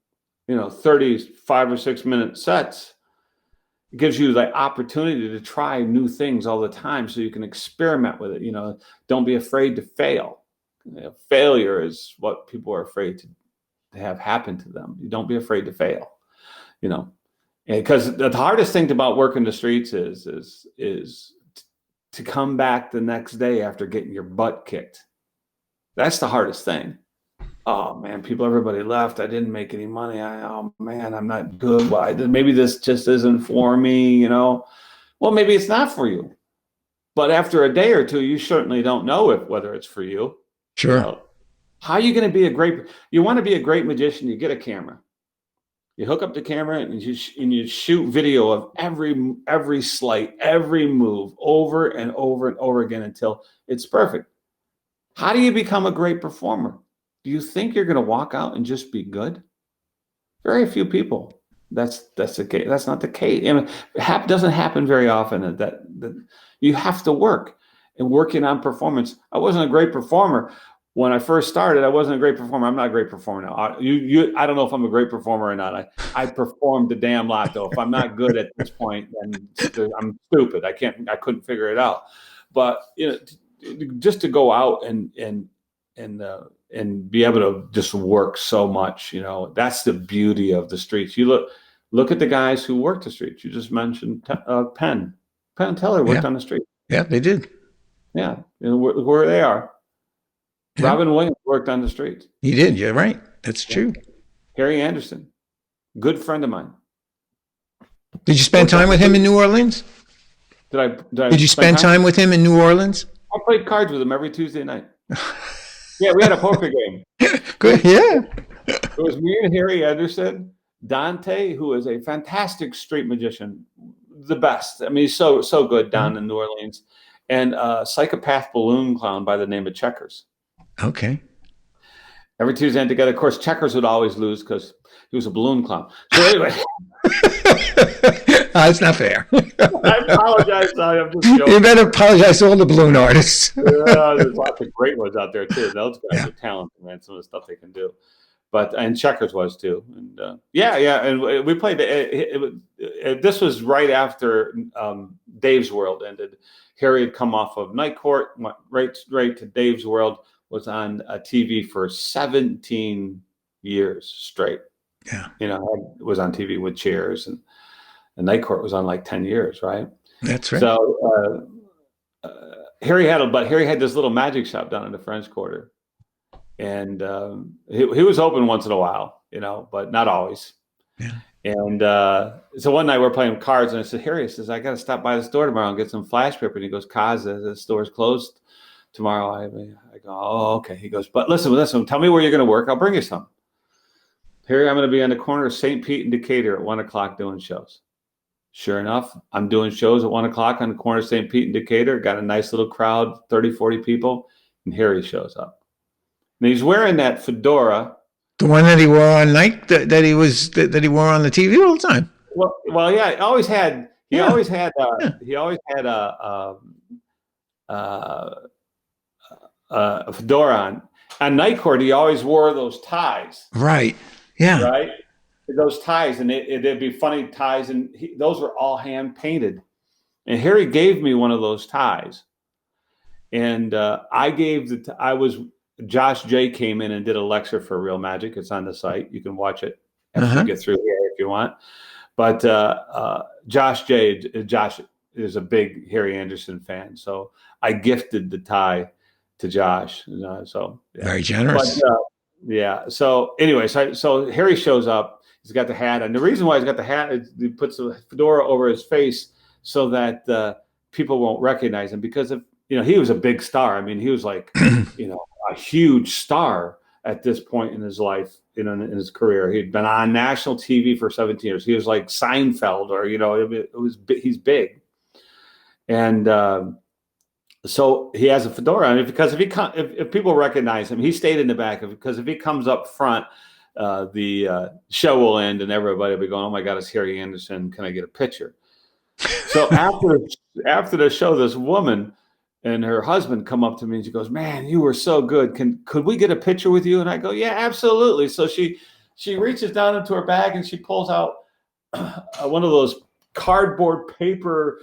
35 or 6 minute sets, it gives you the opportunity to try new things all the time, so you can experiment with it. Don't be afraid to fail. Failure is what people are afraid to have happen to them. You don't be afraid to fail. Because the hardest thing about working the streets is to come back the next day after getting your butt kicked. That's the hardest thing. Oh man, everybody left. I didn't make any money. Oh man, I'm not good. Maybe this just isn't for me, Well, maybe it's not for you. But after a day or two, you certainly don't know whether it's for you. Sure. How are you going to be you want to be a great magician, you get a camera. You hook up the camera and you shoot video of every sleight, every move over and over and over again until it's perfect. How do you become a great performer? Do you think you're going to walk out and just be good? Very few people. That's the case. That's not the case. It doesn't happen very often. That you have to work, and working on performance. I wasn't a great performer when I first started. I wasn't a great performer. I'm not a great performer now. I don't know if I'm a great performer or not. I performed the damn lot though. If I'm not good at this point, then I'm stupid. I couldn't figure it out. But just to go out and be able to just work so much, that's the beauty of the streets. You look at the guys who work the streets. You just mentioned Penn and Teller worked on the street. Yeah, they did. Yeah, where they are. Yeah. Robin Williams worked on the streets. He did. You're right. That's true. Harry Anderson, good friend of mine. Did you spend time with him in New Orleans? Did you spend time with him in New Orleans? I played cards with him every Tuesday night. Yeah, we had a poker game. Good. Yeah. It was me and Harry Anderson, Dante, who is a fantastic street magician, the best. I mean, he's so good down in New Orleans, and a psychopath balloon clown by the name of Checkers. Okay. Every Tuesday night together. Of course, Checkers would always lose because he was a balloon clown. So anyway. That's not fair. I apologize. I'm just joking. You better apologize to all the balloon artists. Yeah, there's lots of great ones out there too. Those guys are talented, man. Some of the stuff they can do. And Checkers was too. And and we played. This was right after Dave's World ended. Harry had come off of Night Court, went right to Dave's World. Was on TV for 17 years straight. Yeah. Was on TV with Cheers, and Night Court was on like 10 years, right? That's right. So Harry had this little magic shop down in the French Quarter, and he was open once in a while, but not always. Yeah. And so one night we're playing cards, and I said, Harry, I got to stop by the store tomorrow and get some flash paper. And he goes, Kaz, the store's closed tomorrow. I go, oh, okay. He goes, but listen, tell me where you're going to work. I'll bring you some. Harry, I'm going to be on the corner of St. Pete and Decatur at 1:00 doing shows. Sure enough, I'm doing shows at 1:00 on the corner of St. Pete and Decatur. Got a nice little crowd, 30, 40 people, and Harry shows up. And he's wearing that fedora. The one that he wore on night that he wore on the TV all the time. Well, yeah, he always had a fedora on. On Night Court, he always wore those ties. Right. Yeah. Right. Those ties, and it'd be funny ties, and those were all hand painted. And Harry gave me one of those ties, and Josh J came in and did a lecture for Real Magic. It's on the site. You can watch it after you get through here if you want. But Josh is a big Harry Anderson fan, so I gifted the tie to Josh. So yeah. Very generous. But, yeah. So anyway, so Harry shows up. He's got the hat, and the reason why he's got the hat is he puts the fedora over his face so that people won't recognize him because of, he was a big star. I mean, he was like, a huge star at this point in his life, in his career. He'd been on national TV for 17 years. He was like Seinfeld, or, he's big. And so he has a fedora on, because if people recognize him, he stayed in the back, because if he comes up front, the show will end and everybody will be going, "Oh my God, it's Harry Anderson. Can I get a picture?" So after the show, this woman and her husband come up to me and she goes, "Man, you were so good. Could we get a picture with you?" And I go, "Yeah, absolutely." So she reaches down into her bag and she pulls out one of those cardboard paper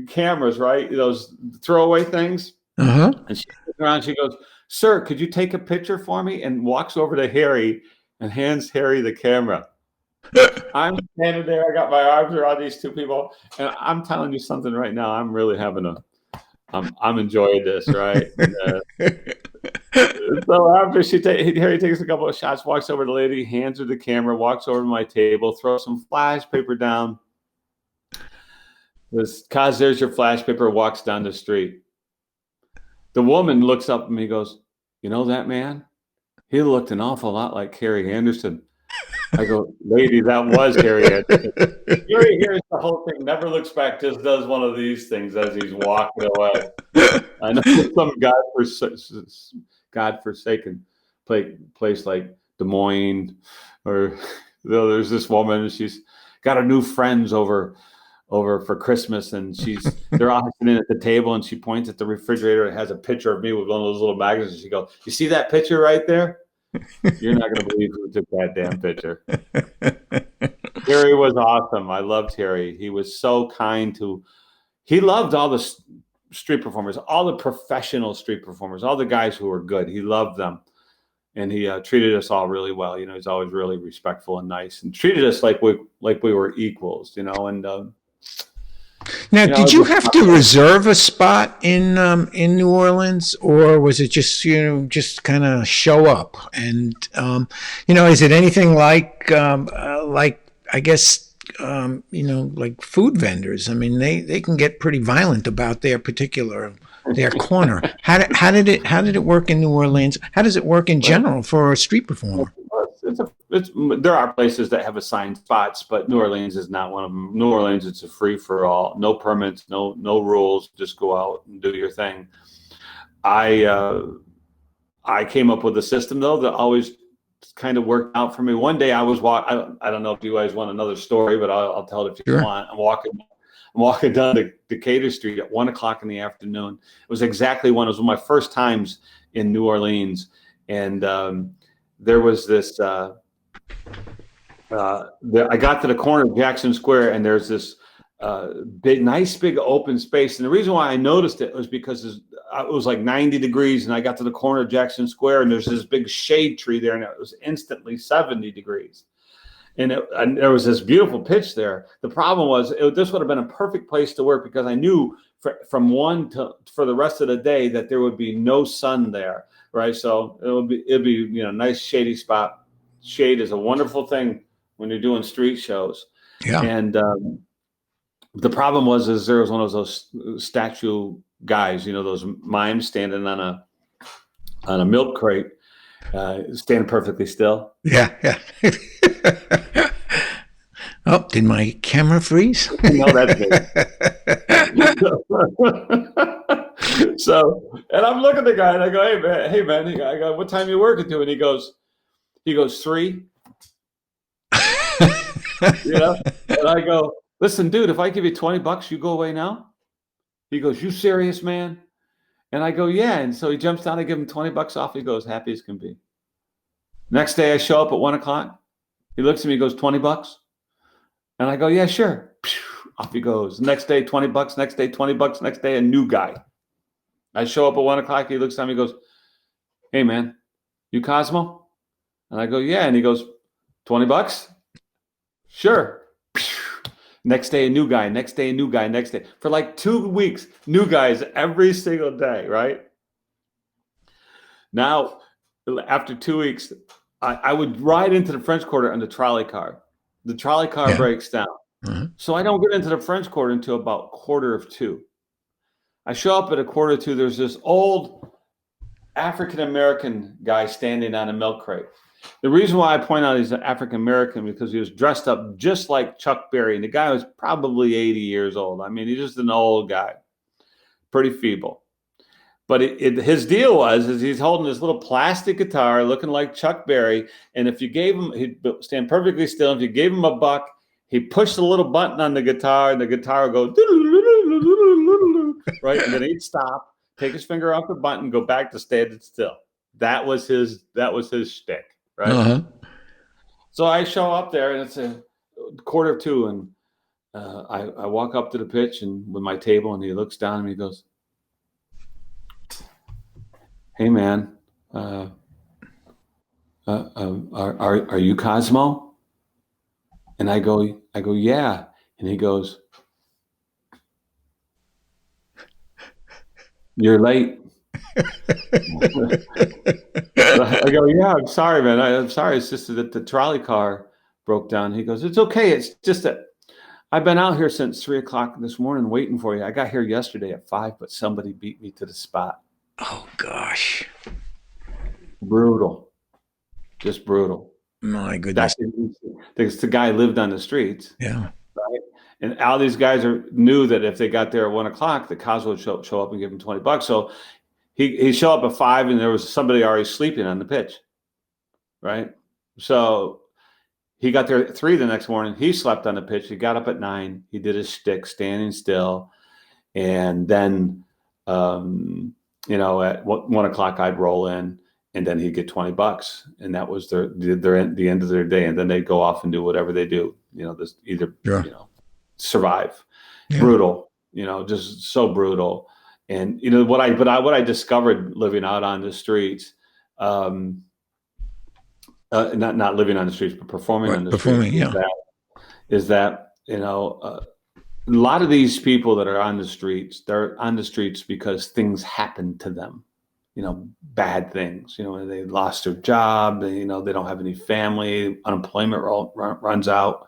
cameras, right? Those throwaway things. Uh-huh. And she looks around, she goes, "Sir, could you take a picture for me?" And walks over to Harry and hands Harry the camera. I'm standing there. I got my arms around these two people, and I'm telling you something right now. I'm really I'm enjoying this, right? So after Harry takes a couple of shots, walks over to the lady, hands her the camera, walks over to my table, throws some flash paper down. "Kaz, there's your flash paper," walks down the street. The woman looks up at me and goes, "You know that man? He looked an awful lot like Harry Anderson." I go, "Lady, that was Harry Anderson." Harry hears the whole thing, never looks back, just does one of these things as he's walking away. I know some godforsaken place like Des Moines, or there's this woman, she's got her new friends over for Christmas, and they're all sitting at the table, and she points at the refrigerator. It has a picture of me with one of those little magazines. And she goes, "You see that picture right there? You're not going to believe who took that damn picture." Harry was awesome. I loved Harry. He was so kind he loved all the street performers, all the professional street performers, all the guys who were good. He loved them. And he treated us all really well. He's always really respectful and nice, and treated us like we were equals, and Now, did you have to reserve a spot in New Orleans, or was it just just kind of show up? And is it anything like I guess like food vendors? I mean, they can get pretty violent about their corner. How did it work in New Orleans? How does it work in general for a street performer? There are places that have assigned spots, but New Orleans is not one of them. New Orleans, it's a free for all, no permits, no rules. Just go out and do your thing. I came up with a system though that always kind of worked out for me. One day I was I don't know if you guys want another story, but I'll tell it if you want. I'm walking down to Decatur Street at 1:00 in the afternoon. It was exactly one. It was one of my first times in New Orleans, and there was this. I got to the corner of Jackson Square, and there's this nice big open space. And the reason why I noticed it was because it was like 90 degrees, and I got to the corner of Jackson Square, and there's this big shade tree there, and it was instantly 70 degrees. And there was this beautiful pitch there. The problem was this would have been a perfect place to work, because I knew from 1 to for the rest of the day that there would be no sun there, right? So it'd be nice shady spot. Shade is a wonderful thing when you're doing street shows. Yeah. And the problem was there was one of those statue guys, those mimes standing on a milk crate, standing perfectly still. Yeah. Oh, did my camera freeze? No, that's me. So, and I'm looking at the guy and I go, hey man, I go, "What time you working to?" And he goes 3. And I go, "Listen, dude, if I give you $20, you go away now?" He goes, "You serious, man?" And I go, "Yeah." And so he jumps down, I give him $20 off. He goes, happy as can be. Next day I show up at 1:00. He looks at me, he goes, $20? And I go, "Yeah, sure." Off he goes. Next day, $20. Next day, $20. Next day, a new guy. I show up at 1:00. He looks at me, he goes, "Hey man, you Kozmo?" And I go, "Yeah." And he goes, $20? Sure. Next day, a new guy. Next day, a new guy. Next day. For like 2 weeks, new guys every single day, right? Now, after 2 weeks, I would ride into the French Quarter on the trolley car. The trolley car breaks down. So I don't get into the French Quarter until about 1:45. I show up at 1:45. There's this old African-American guy standing on a milk crate. The reason why I point out he's an African-American because he was dressed up just like Chuck Berry. And the guy was probably 80 years old. I mean, he's just an old guy, pretty feeble. But his deal was he's holding this little plastic guitar looking like Chuck Berry. And if you gave him, he'd stand perfectly still. If you gave him a buck, he pushed the little button on the guitar and the guitar would go, right? And then he'd stop, take his finger off the button, go back to standing still. That was his shtick, right? So I show up there and it's 1:45 and I walk up to the pitch and with my table and he looks down and he goes, "Hey man, are you Kozmo?" And I go, "Yeah." And he goes, "You're late." I go, "Yeah, I'm sorry, man. I'm sorry. It's just that the trolley car broke down." He goes, "It's okay. It's just that I've been out here since 3:00 this morning waiting for you. I got here yesterday at 5, but somebody beat me to the spot." Oh gosh. Brutal. Just brutal. My goodness. The guy lived on the streets. Yeah. Right? And all these guys knew that if they got there at 1:00, the Kozmo would show up and give him $20. So he showed up at 5 and there was somebody already sleeping on the pitch. Right? So he got there at 3 the next morning. He slept on the pitch. He got up at 9. He did his shtick, standing still. And then, at 1:00, I'd roll in. And then he'd get $20, and that was the end of their day. And then they'd go off and do whatever they do. Survive. Yeah. Brutal. Just so brutal. And what I discovered living out on the streets, not living on the streets, but performing on the streets. Yeah. Is that a lot of these people that are on the streets, they're on the streets because things happen to them. Bad things, they lost their job, they don't have any family, unemployment runs out.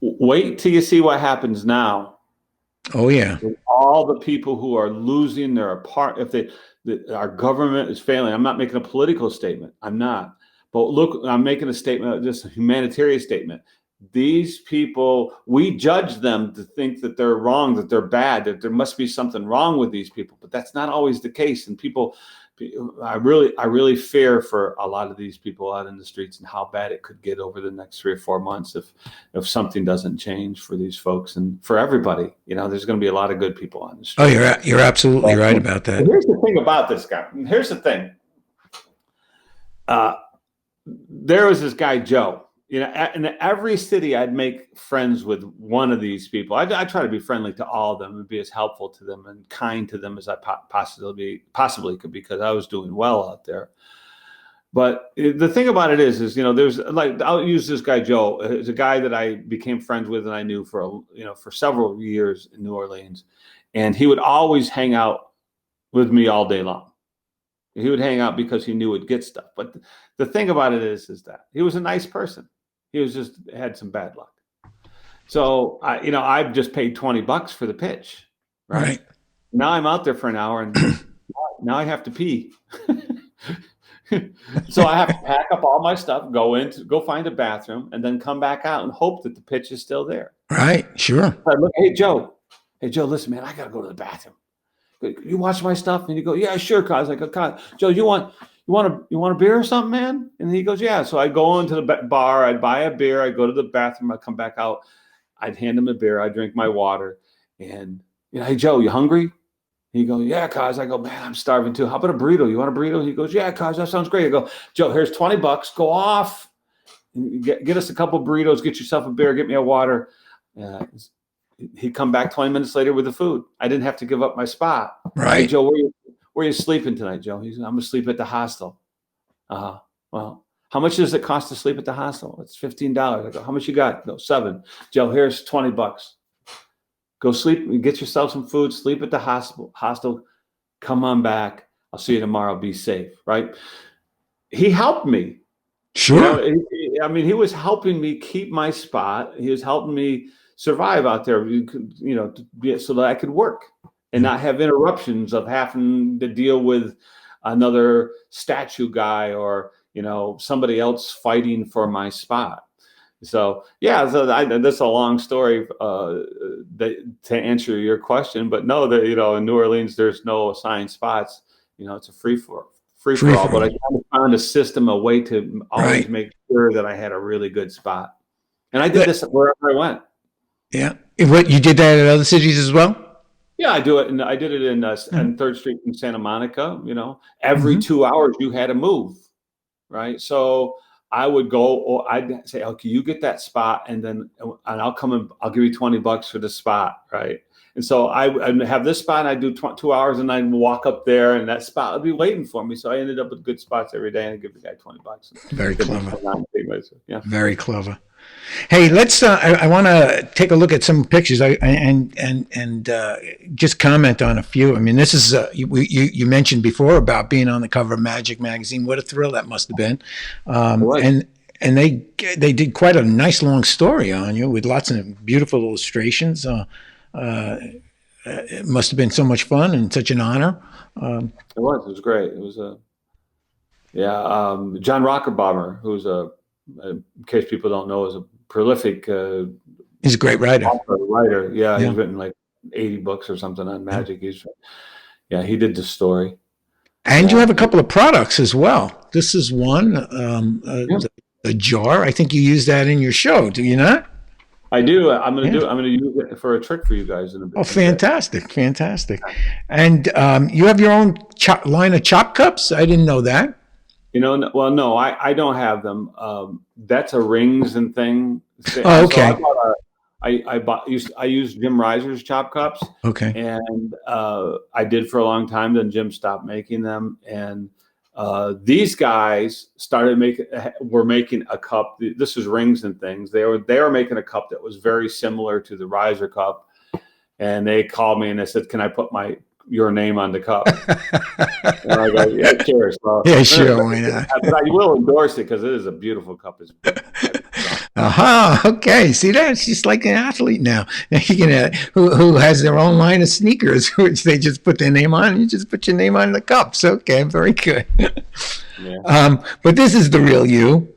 Wait till you see what happens now. Oh yeah. With all the people who are losing their our government is failing. I'm not making a political statement. I'm not. But look, I'm making a statement, just a humanitarian statement. These people, we judge them to think that they're wrong, that they're bad, that there must be something wrong with these people, but that's not always the case. And I really fear for a lot of these people out in the streets and how bad it could get over the next 3 or 4 months if something doesn't change for these folks and for everybody. There's going to be a lot of good people on the street. Oh, you're absolutely right about that. Here's the thing about this guy. Here's the thing. There was this guy, Joe. In every city, I'd make friends with one of these people. I try to be friendly to all of them and be as helpful to them and kind to them as I possibly could, because I was doing well out there. But the thing about it is there's I'll use this guy, Joe. It's a guy that I became friends with and I knew for several years in New Orleans. And he would always hang out with me all day long. He would hang out because he knew we'd get stuff. But the thing about it is that he was a nice person. He was just had some bad luck. So I've just paid $20 for the pitch. Right. Now I'm out there for an hour and now I have to pee. So I have to pack up all my stuff, go find a bathroom, and then come back out and hope that the pitch is still there. Right. Sure. I look, hey Joe, listen, man, I gotta go to the bathroom. You watch my stuff, and you go, yeah, sure, Cos. I go, Cos, Joe, you want a beer or something, man? And he goes, yeah. So I go into the bar, I'd buy a beer, I'd go to the bathroom, I'd come back out, I'd hand him a beer, I'd drink my water, and hey Joe, you hungry? He goes, yeah, Cos. I go, man, I'm starving too. How about a burrito? You want a burrito? He goes, yeah, Cos, that sounds great. I go, Joe, here's $20. Go off, and get us a couple burritos, get yourself a beer, get me a water. He'd come back 20 minutes later with the food. I didn't have to give up my spot. Right. Hey, Joe, where are you sleeping tonight, Joe? He said, I'm going to sleep at the hostel. Well, how much does it cost to sleep at the hostel? It's $15. I go, how much you got? No, $7. Joe, here's $20. Go sleep, get yourself some food, sleep at the hostel, come on back. I'll see you tomorrow. Be safe, right? He helped me. Sure. I mean, he was helping me keep my spot. He was helping me survive out there, so that I could work and not have interruptions of having to deal with another statue guy or, somebody else fighting for my spot. So, yeah, that's a long story to answer your question. But no, that, in New Orleans, there's no assigned spots. It's a free for all. But I kind of found a system, a way to always make sure that I had a really good spot. And I did this wherever I went. Yeah. What, you did that at other cities as well? Yeah, I do it. And I did it in 3rd Street in Santa Monica. Every 2 hours you had to move. Right. So I would go, or I'd say, okay, you get that spot, and I'll come and I'll give you $20 for the spot. Right. And so I'd have this spot, and I'd do 2 hours, and I'd walk up there, and that spot would be waiting for me. So I ended up with good spots every day, and I'd give the guy $20. Very clever. Yeah. Very clever. Hey, let's. I want to take a look at some pictures. And just comment on a few. I mean, this is you mentioned before about being on the cover of Magic magazine. What a thrill that must have been. And they did quite a nice long story on you with lots of beautiful illustrations. It must have been so much fun and such an honor. It was great. It was John Rockerbomber, who's in case people don't know, is a prolific. He's a great writer. Yeah, he's written like 80 books or something on magic. He did the story. And you have a couple of products as well. This is one, a jar. I think you use that in your show, do you not? I do. I'm going to use it for a trick for you guys in a bit. Oh, fantastic. And you have your own line of chop cups? I didn't know that. No, I don't have them. That's a rings and thing. Oh, okay. So I used Jim Reiser's chop cups. Okay. And I did for a long time. Then Jim stopped making them, and these guys were making a cup. This is rings and things. They were making a cup that was very similar to the Reiser cup, and they called me and they said, "Can I put your name on the cup?" And I go, "Yeah, sure." So, yeah, sure. Why not? But I will endorse it because it is a beautiful cup. Okay. See, that's just like an athlete now. Who has their own line of sneakers, which they just put their name on. You just put your name on the cups. Okay, very good. Yeah. But this is the real you.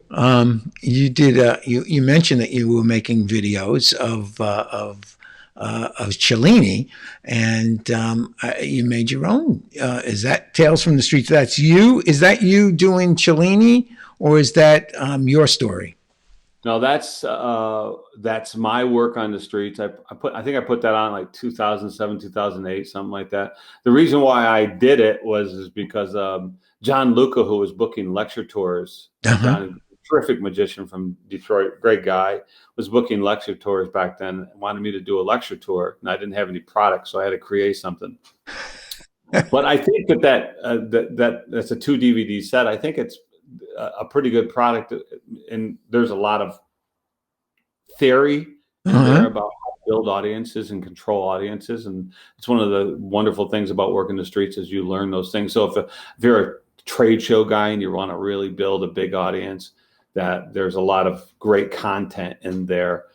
You did. You mentioned that you were making videos of Cellini, and you made your own. Is that Tales from the Streets? That's you. Is that you doing Cellini, or is that your story? No, that's my work on the streets. I think I put that on like 2007, 2008, something like that. The reason why I did it is because John Luca, who was booking lecture tours, John, terrific magician from Detroit, great guy, was booking lecture tours back then and wanted me to do a lecture tour. And I didn't have any product, so I had to create something. But I think that's a 2 DVD set. I think it's a pretty good product, and there's a lot of theory there about how to build audiences and control audiences, and it's one of the wonderful things about working the streets is you learn those things. So if you're a trade show guy and you want to really build a big audience, that there's a lot of great content in there.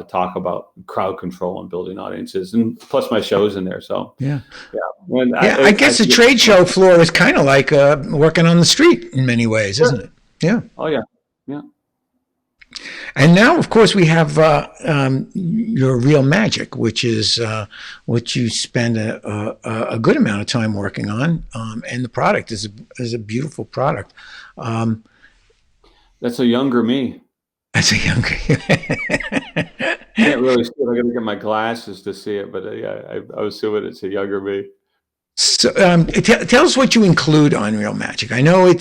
Talk about crowd control and building audiences, and plus my show's in there. So I guess the trade show floor is kind of like working on the street in many ways, isn't it? Yeah. Oh yeah. And now, of course, we have your Real Magic, which is what you spend a good amount of time working on, and the product is a beautiful product. That's a younger me. That's a younger. Can't really see it. I got to get my glasses to see it, but I was assuming it's a younger me. So, tell us what you include on Real Magic. I know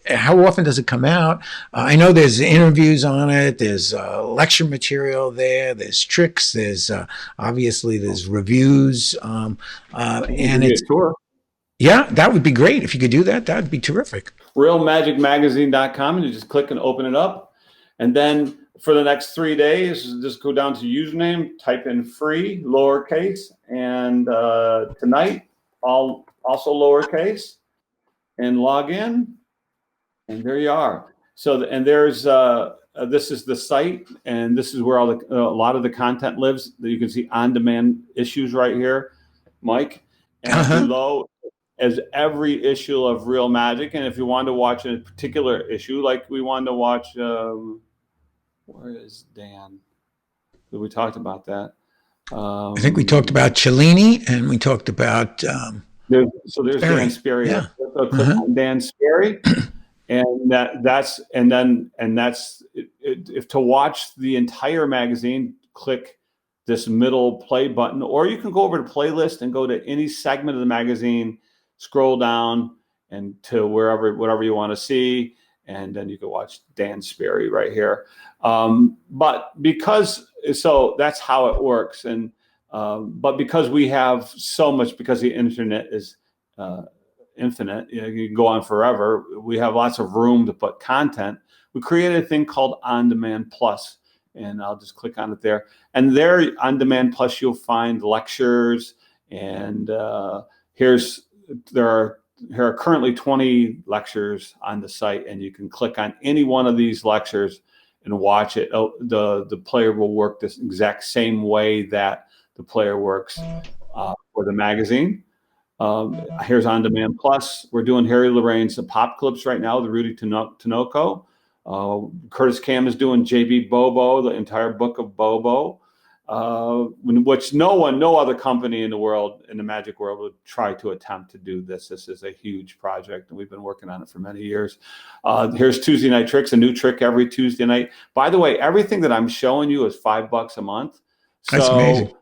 how often does it come out? I know there's interviews on it. There's lecture material there. There's tricks. There's obviously there's reviews. And it's tour. Yeah, that would be great if you could do that. That would be terrific. RealMagicMagazine.com, and you just click and open it up, and then for the next 3 days, just go down to username, type in free lowercase, and tonight also lowercase, and log in, and there you are. and there's this is the site, and this is where all a lot of the content lives. You can see on-demand issues right here, Mike, and below is every issue of Real Magic. And if you want to watch a particular issue, like we wanted to watch, where is Dan? We talked about that. I think we talked about Cellini, and we talked about. There's Sperry. Dan Sperry. Yeah. So click on Dan Sperry, and that's if to watch the entire magazine, click this middle play button, or you can go over to playlist and go to any segment of the magazine, scroll down and to whatever you want to see, and then you can watch Dan Sperry right here. But so that's how it works, and but because we have so much, because the internet is infinite, you can go on forever. We have lots of room to put content. We created a thing called On Demand Plus, and I'll just click on it there. And there, On Demand Plus, you'll find lectures, and here are currently 20 lectures on the site, and you can click on any one of these lectures and watch it. The player will work this exact same way that the player works for the magazine. Here's On Demand Plus. We're doing Harry Lorraine's Pop Clips right now, the Rudy Tinoco. Curtis Cam is doing JB Bobo, the entire book of Bobo, which no other company in the world, in the magic world, would try to attempt to do this. This is a huge project, and we've been working on it for many years. Here's Tuesday Night Tricks, a new trick every Tuesday night. By the way, everything that I'm showing you is $5 a month. That's amazing.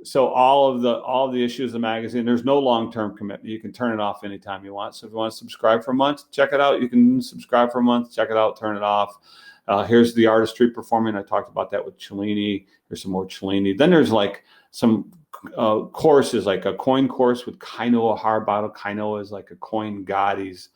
So all of the issues of the magazine, there's no long-term commitment. You can turn it off anytime you want. So if you want to subscribe for a month, check it out. You can subscribe for a month, check it out, turn it off. Here's the artistry performing. I talked about that with Cellini. Here's some more Cellini. Then there's like some courses, like a coin course with Kainoa Harbottle. Kainoa is like a coin god. He's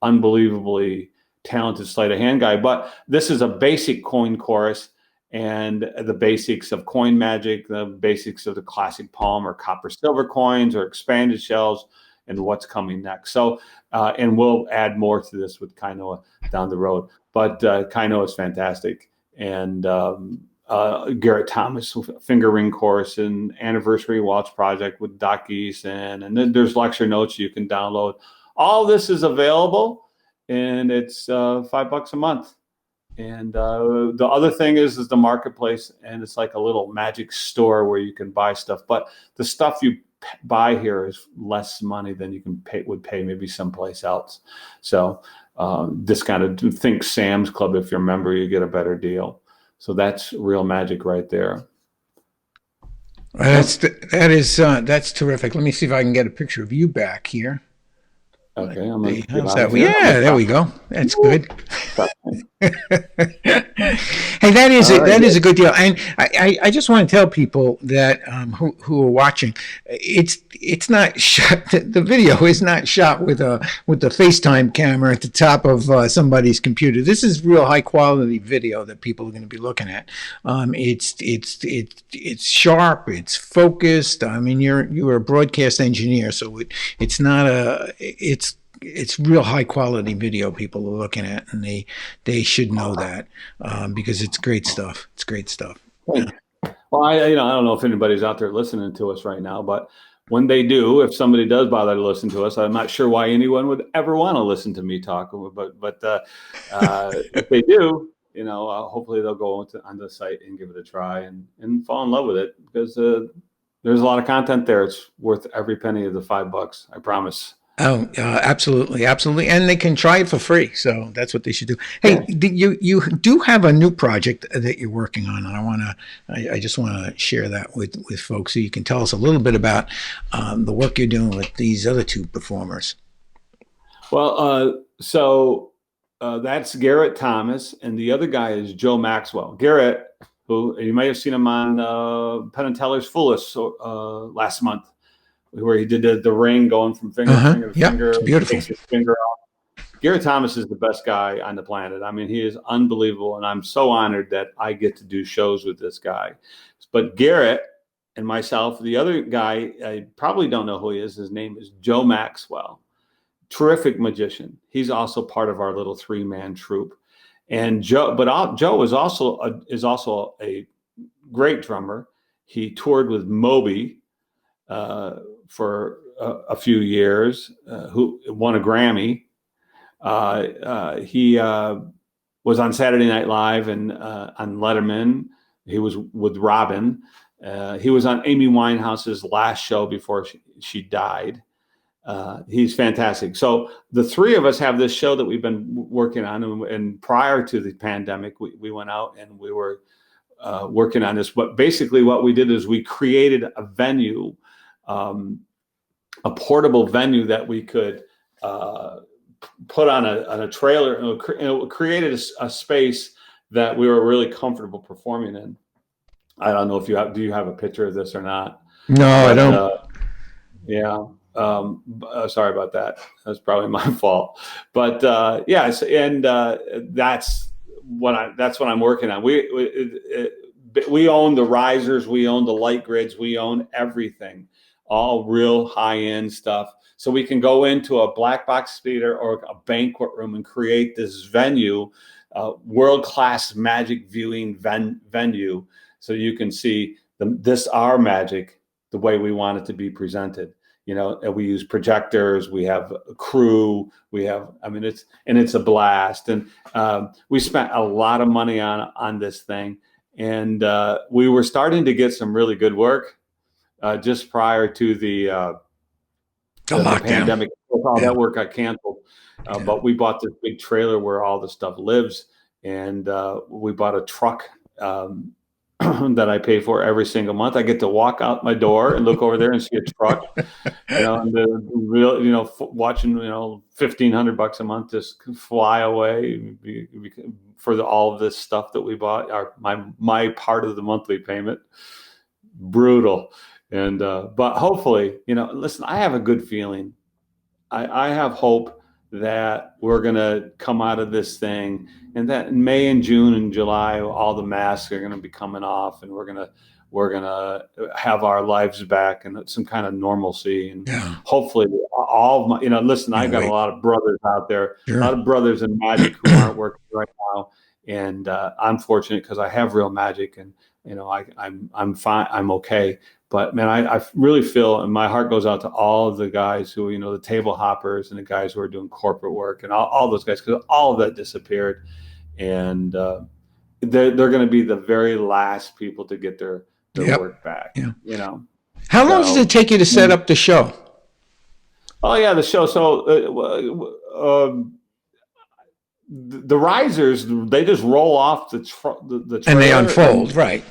unbelievably talented sleight of hand guy. But this is a basic coin course, and the basics of coin magic, the basics of the classic palm or copper silver coins or expanded shells, and what's coming next. So, and we'll add more to this with Kainoa down the road. But Kainoa is fantastic. And Garrett Thomas finger ring course and anniversary Waltz project with Doc Eason. And then there's lecture notes you can download. All this is available, and it's $5 a month. And the other thing is the marketplace, and it's like a little magic store where you can buy stuff. But the stuff you buy here is less money than you would pay maybe someplace else. So this kind of think Sam's Club. If you're a member, you get a better deal. So that's real magic right there. That's terrific. Let me see if I can get a picture of you back here. Okay, how's that? Yeah, there we go. That's good. Hey, that is a good deal. And I just want to tell people that who are watching, it's not shot. The video is not shot with the FaceTime camera at the top of somebody's computer. This is real high quality video that people are going to be looking at. It's sharp. It's focused. I mean, you're a broadcast engineer, so it's not it's real high quality video people are looking at, and they should know that because it's great stuff. It's great stuff. Yeah. Well, I don't know if anybody's out there listening to us right now, but when they do, if somebody does bother to listen to us, I'm not sure why anyone would ever want to listen to me talk. But if they do, hopefully they'll go on the site and give it a try and fall in love with it, because there's a lot of content there. It's worth every penny of the $5. I promise. Oh, absolutely, absolutely, and they can try it for free. So that's what they should do. Hey, you do have a new project that you're working on, and I just want to share that with folks, so you can tell us a little bit about the work you're doing with these other two performers. Well, so that's Garrett Thomas, and the other guy is Joe Maxwell. Garrett, who you may have seen him on Penn and Teller's Foolish last month, where he did the ring going from finger to finger to finger. It's beautiful. Takes his finger off. Garrett Thomas is the best guy on the planet. I mean, he is unbelievable, and I'm so honored that I get to do shows with this guy. But Garrett and myself, the other guy, I probably don't know who he is. His name is Joe Maxwell. Terrific magician. He's also part of our little 3-man troupe. And Joe is also a great drummer. He toured with Moby for a few years, who won a Grammy. He was on Saturday Night Live and on Letterman. He was with Robin. He was on Amy Winehouse's last show before she died. He's fantastic. So the three of us have this show that we've been working on. And prior to the pandemic, we went out and we were working on this. But basically what we did is we created a venue, a portable venue that we could put on a trailer, and it created a space that we were really comfortable performing in. I don't know if do you have a picture of this or not? No, I don't. Yeah. Sorry about that. That's probably my fault. But yes, and that's what I'm working on. We own the risers, we own the light grids, we own everything, all real high-end stuff. So we can go into a black box theater or a banquet room and create this venue, world-class magic viewing venue, so you can see our magic the way we want it to be presented. And we use projectors, we have a crew, it's a blast. And we spent a lot of money on this thing. And we were starting to get some really good work just prior to the pandemic. All that work got canceled. But we bought this big trailer where all the stuff lives. And we bought a truck that I pay for every single month. I get to walk out my door and look over there and see a truck, and watching, $1,500 a month just fly away for all of this stuff that we bought. My part of the monthly payment, brutal. And but hopefully, listen, I have a good feeling. I have hope that we're going to come out of this thing, and that in May and June and July, all the masks are going to be coming off, and we're going to have our lives back and some kind of normalcy. And hopefully all of my, listen, I've got a lot of brothers out there, a lot of brothers in magic who aren't working right now. And I'm fortunate because I have real magic, and, I'm fine. I'm okay. But man, I really feel, and my heart goes out to all of the guys who, the table hoppers and the guys who are doing corporate work and all those guys, because all of that disappeared. And they're going to be the very last people to get their work back. Yeah. How long does it take you to set up the show? Oh yeah, the show. So the risers, they just roll off the trailer and they unfold, right?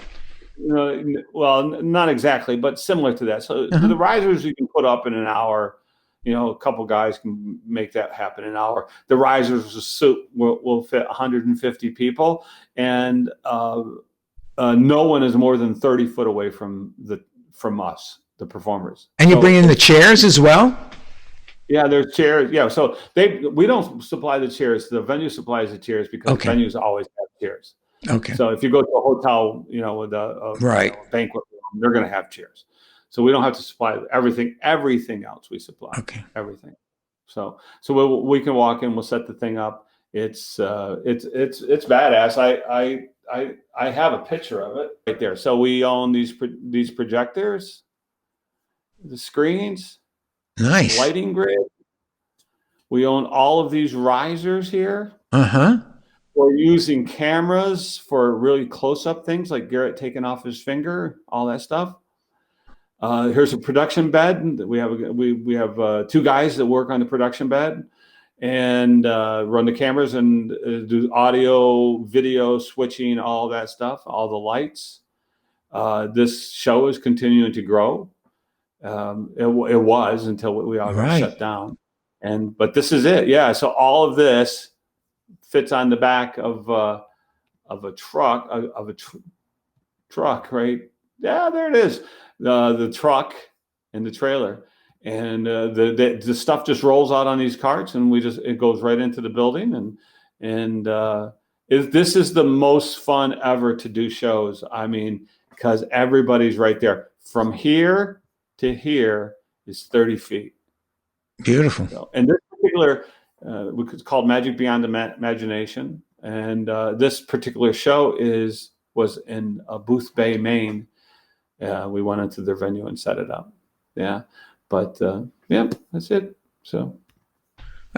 Well, not exactly, but similar to that. So the risers you can put up in an hour. A couple guys can make that happen in an hour. The risers will fit 150 people, and no one is more than 30 foot away from us, the performers. And you bring in the chairs as well? Yeah, there's chairs. Yeah, so we don't supply the chairs. The venue supplies the chairs because venues always have chairs. Okay. So if you go to a hotel, with a banquet room, they're going to have chairs. So we don't have to supply everything. Everything else we supply. Okay. Everything. So we can walk in. We'll set the thing up. It's badass. I have a picture of it right there. So we own these projectors, the screens, nice lighting grid. We own all of these risers here. We're using cameras for really close-up things like Garrett taking off his finger, all that stuff. Here's a production bed. We have two guys that work on the production bed and run the cameras and do audio, video switching, all that stuff, all the lights. This show is continuing to grow. It was until we all got shut down. But this is it. Yeah. So all of this fits on the back of a truck, truck, right? Yeah, there it is. The truck and the trailer, and the stuff just rolls out on these carts, and it goes right into the building, this is the most fun ever to do shows. I mean, because everybody's right there. From here to here is 30 feet. Beautiful. So, and this particular, it's called Magic Beyond Imagination. And this particular show was in Booth Bay, Maine. We went into their venue and set it up. Yeah, but yeah, that's it. So.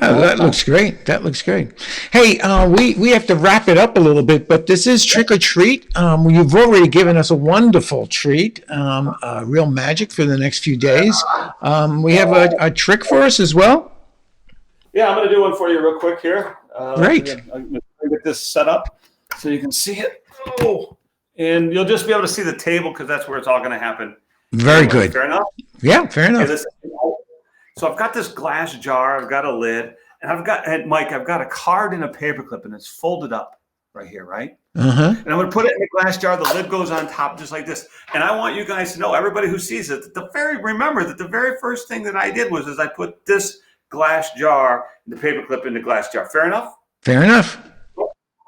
Oh, that looks great. That looks great. Hey, we have to wrap it up a little bit, but this is Trick or Treat. You've already given us a wonderful treat, real magic for the next few days. We have a trick for us as well. Yeah, I'm going to do one for you real quick here. Great. I'm going to get this set up so you can see it. Oh, and you'll just be able to see the table because that's where it's all going to happen. Very Anyway, good. Fair enough? Yeah, fair enough. Okay, so I've got this glass jar, I've got a lid, and Mike, I've got a card and a paperclip, and it's folded up right here, right? Uh-huh. And I'm going to put it in the glass jar. The lid goes on top just like this. And I want you guys to know, everybody who sees it, remember that the very first thing that I did was I put this glass jar, the paperclip in the glass jar. Fair enough? Fair enough.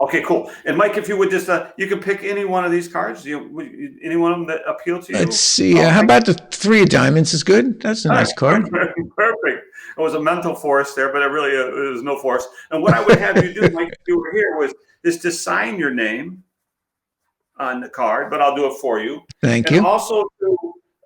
Okay, cool. And Mike, if you would just, you can pick any one of these cards. Any one of them that appeal to you? Let's see. How about the 3 of diamonds is good? That's a nice card. Perfect. It was a mental force there, but it was no force. And what I would have you do, Mike, if you were here, is to sign your name on the card, but I'll do it for you. Thank you. And also,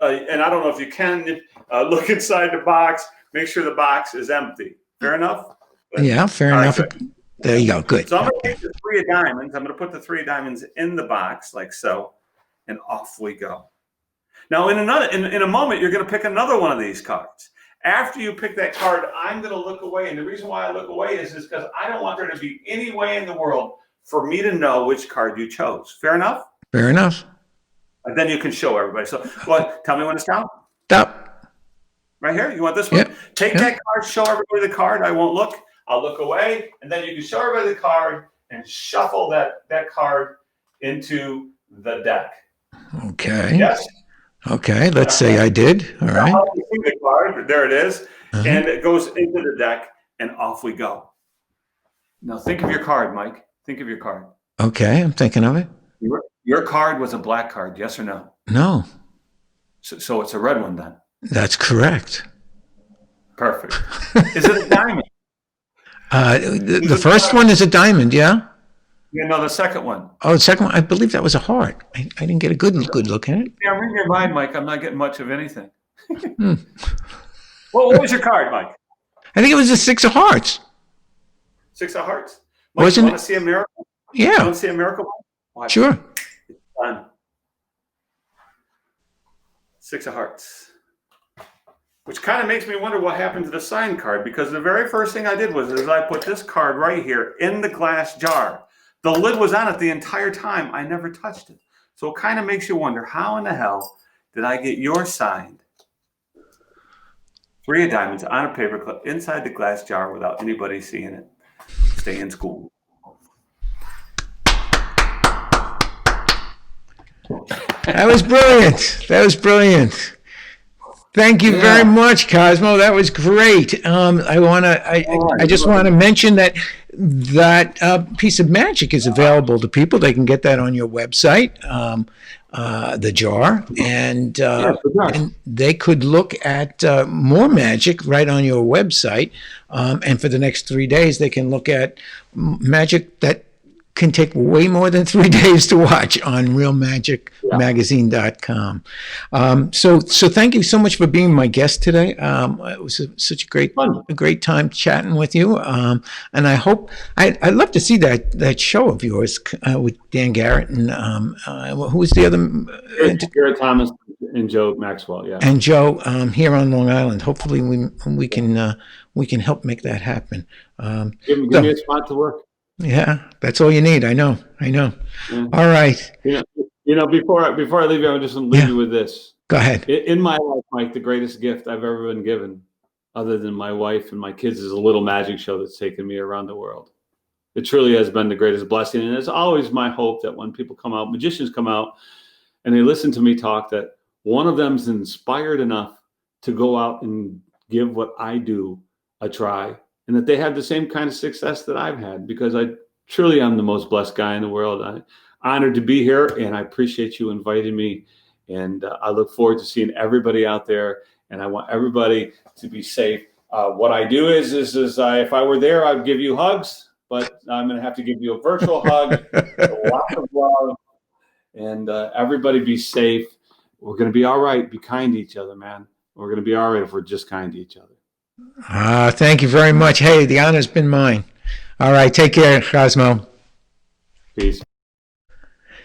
and I don't know if you can, look inside the box, make sure the box is empty. Fair enough? Yeah, fair enough. Right, there you go. Good. So I'm going to take the 3 of diamonds. I'm going to put the 3 of diamonds in the box like so, and off we go. Now, in a moment, you're going to pick another one of these cards. After you pick that card, I'm going to look away, and the reason why I look away is because I don't want there to be any way in the world for me to know which card you chose. Fair enough? Fair enough. And then you can show everybody. So, tell me when to stop. Stop. Right here. You want this one? Yep. Take that card. Show everybody the card. I won't look. I'll look away, and then you can show everybody the card and shuffle that card into the deck. Okay. Yes. Okay. Let's say I did. All right. Now, you see the card. There it is. And it goes into the deck, and off we go. Now, think of your card, Mike. Think of your card. Okay. I'm thinking of it. Your card was a black card, yes or no? No. So it's a red one then. That's correct. Perfect. Is it a diamond? The first one is a diamond, yeah? Yeah, no, the second one. Oh, the second one, I believe that was a heart. I didn't get a good look at it. Yeah, I'm reading your mind, Mike. I'm not getting much of anything. Well, what was your card, Mike? I think it was the 6 of hearts. 6 of hearts. Mike, Wasn't you want to see a miracle? Yeah. You want to see a miracle? Watch. Sure. It's done. 6 of hearts. Which kind of makes me wonder what happened to the signed card, because the very first thing I did was I put this card right here in the glass jar. The lid was on it the entire time. I never touched it. So it kind of makes you wonder, how in the hell did I get yours signed? 3 of diamonds on a paperclip inside the glass jar without anybody seeing it. Stay in school. That was brilliant. That was brilliant. Thank you very much, Kozmo. That was great. I just want to mention that piece of magic is available to people. They can get that on your website, the jar, and they could look at more magic right on your website. And for the next 3 days, they can look at magic that can take way more than 3 days to watch on realmagicmagazine.com. So thank you so much for being my guest today. It was such a great time chatting with you. And I hope I'd love to see that show of yours with Dan Garrett and who was the other? Garrett Thomas and Joe Maxwell. Yeah. And Joe here on Long Island. Hopefully we can help make that happen. Give me a spot to work. Yeah, that's all you need. I know. Yeah. All right. Before I leave you, I just want to leave you with this. Go ahead. In my life, Mike, the greatest gift I've ever been given, other than my wife and my kids, is a little magic show that's taken me around the world. It truly has been the greatest blessing. And it's always my hope that when people come out, magicians come out, and they listen to me talk, that one of them's inspired enough to go out and give what I do a try. And that they have the same kind of success that I've had, because I truly am the most blessed guy in the world. I'm honored to be here, and I appreciate you inviting me. And I look forward to seeing everybody out there, and I want everybody to be safe. What I do is if I were there, I'd give you hugs. but I'm going to have to give you a virtual hug, lots of love, and everybody be safe. We're going to be all right. Be kind to each other, man. We're going to be all right if we're just kind to each other. Thank you very much. Hey, the honor's been mine. All right, take care, Kozmo. Peace.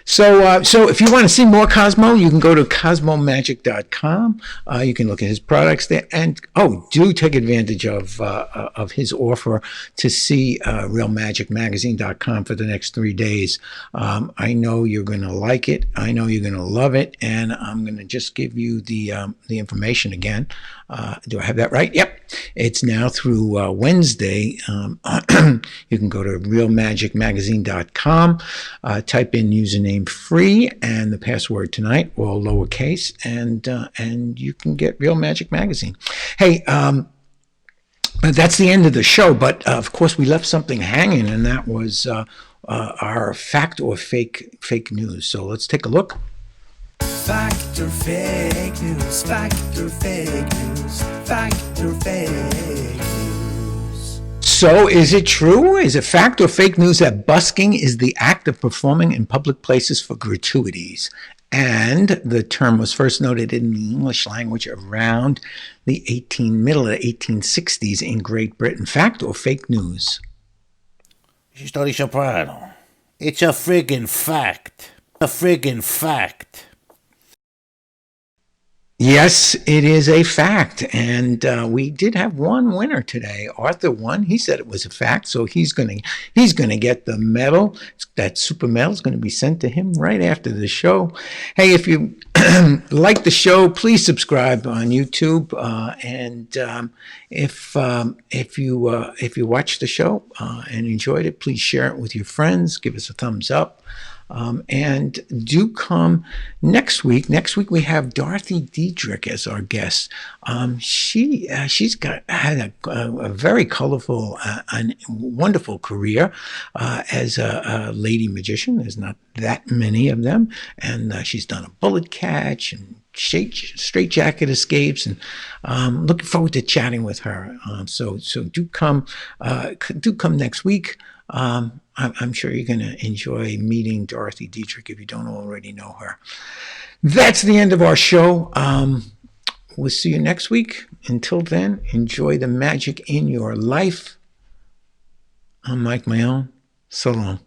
So if you want to see more Kozmo, you can go to cosmomagic.com. You can look at his products there, and do take advantage of his offer to see realmagicmagazine.com for the next 3 days. I know you're going to like it. I know you're going to love it, and I'm going to just give you the information again. Do I have that right? Yep. It's now through Wednesday. You can go to realmagicmagazine.com, type in username free and the password tonight, all lowercase, and you can get Real Magic Magazine. Hey, that's the end of the show, but of course we left something hanging, and that was our fact or fake news. So let's take a look. Fact or fake news, fact or fake news, fact or fake news. So is it true? Is it fact or fake news that busking is the act of performing in public places for gratuities? And the term was first noted in the English language around the middle of the 1860s in Great Britain. Fact or fake news? Story soprano. It's a friggin' fact. A friggin' fact. Yes, it is a fact, and we did have one winner today. Arthur won. He said it was a fact, so he's gonna get the medal. That super medal is going to be sent to him right after the show. Hey, if you like the show, please subscribe on YouTube, and if you watch the show and enjoyed it, please share it with your friends. Give us a thumbs up. And do come next week. Next week we have Dorothy Diedrich as our guest. She's had a very colorful and wonderful career as a lady magician. There's not that many of them, and she's done a bullet catch and straight jacket escapes, and looking forward to chatting with her. So do come next week. I'm sure you're going to enjoy meeting Dorothy Diedrich if you don't already know her. That's the end of our show. We'll see you next week. Until then, enjoy the magic in your life. I'm Mike Mayone. So long.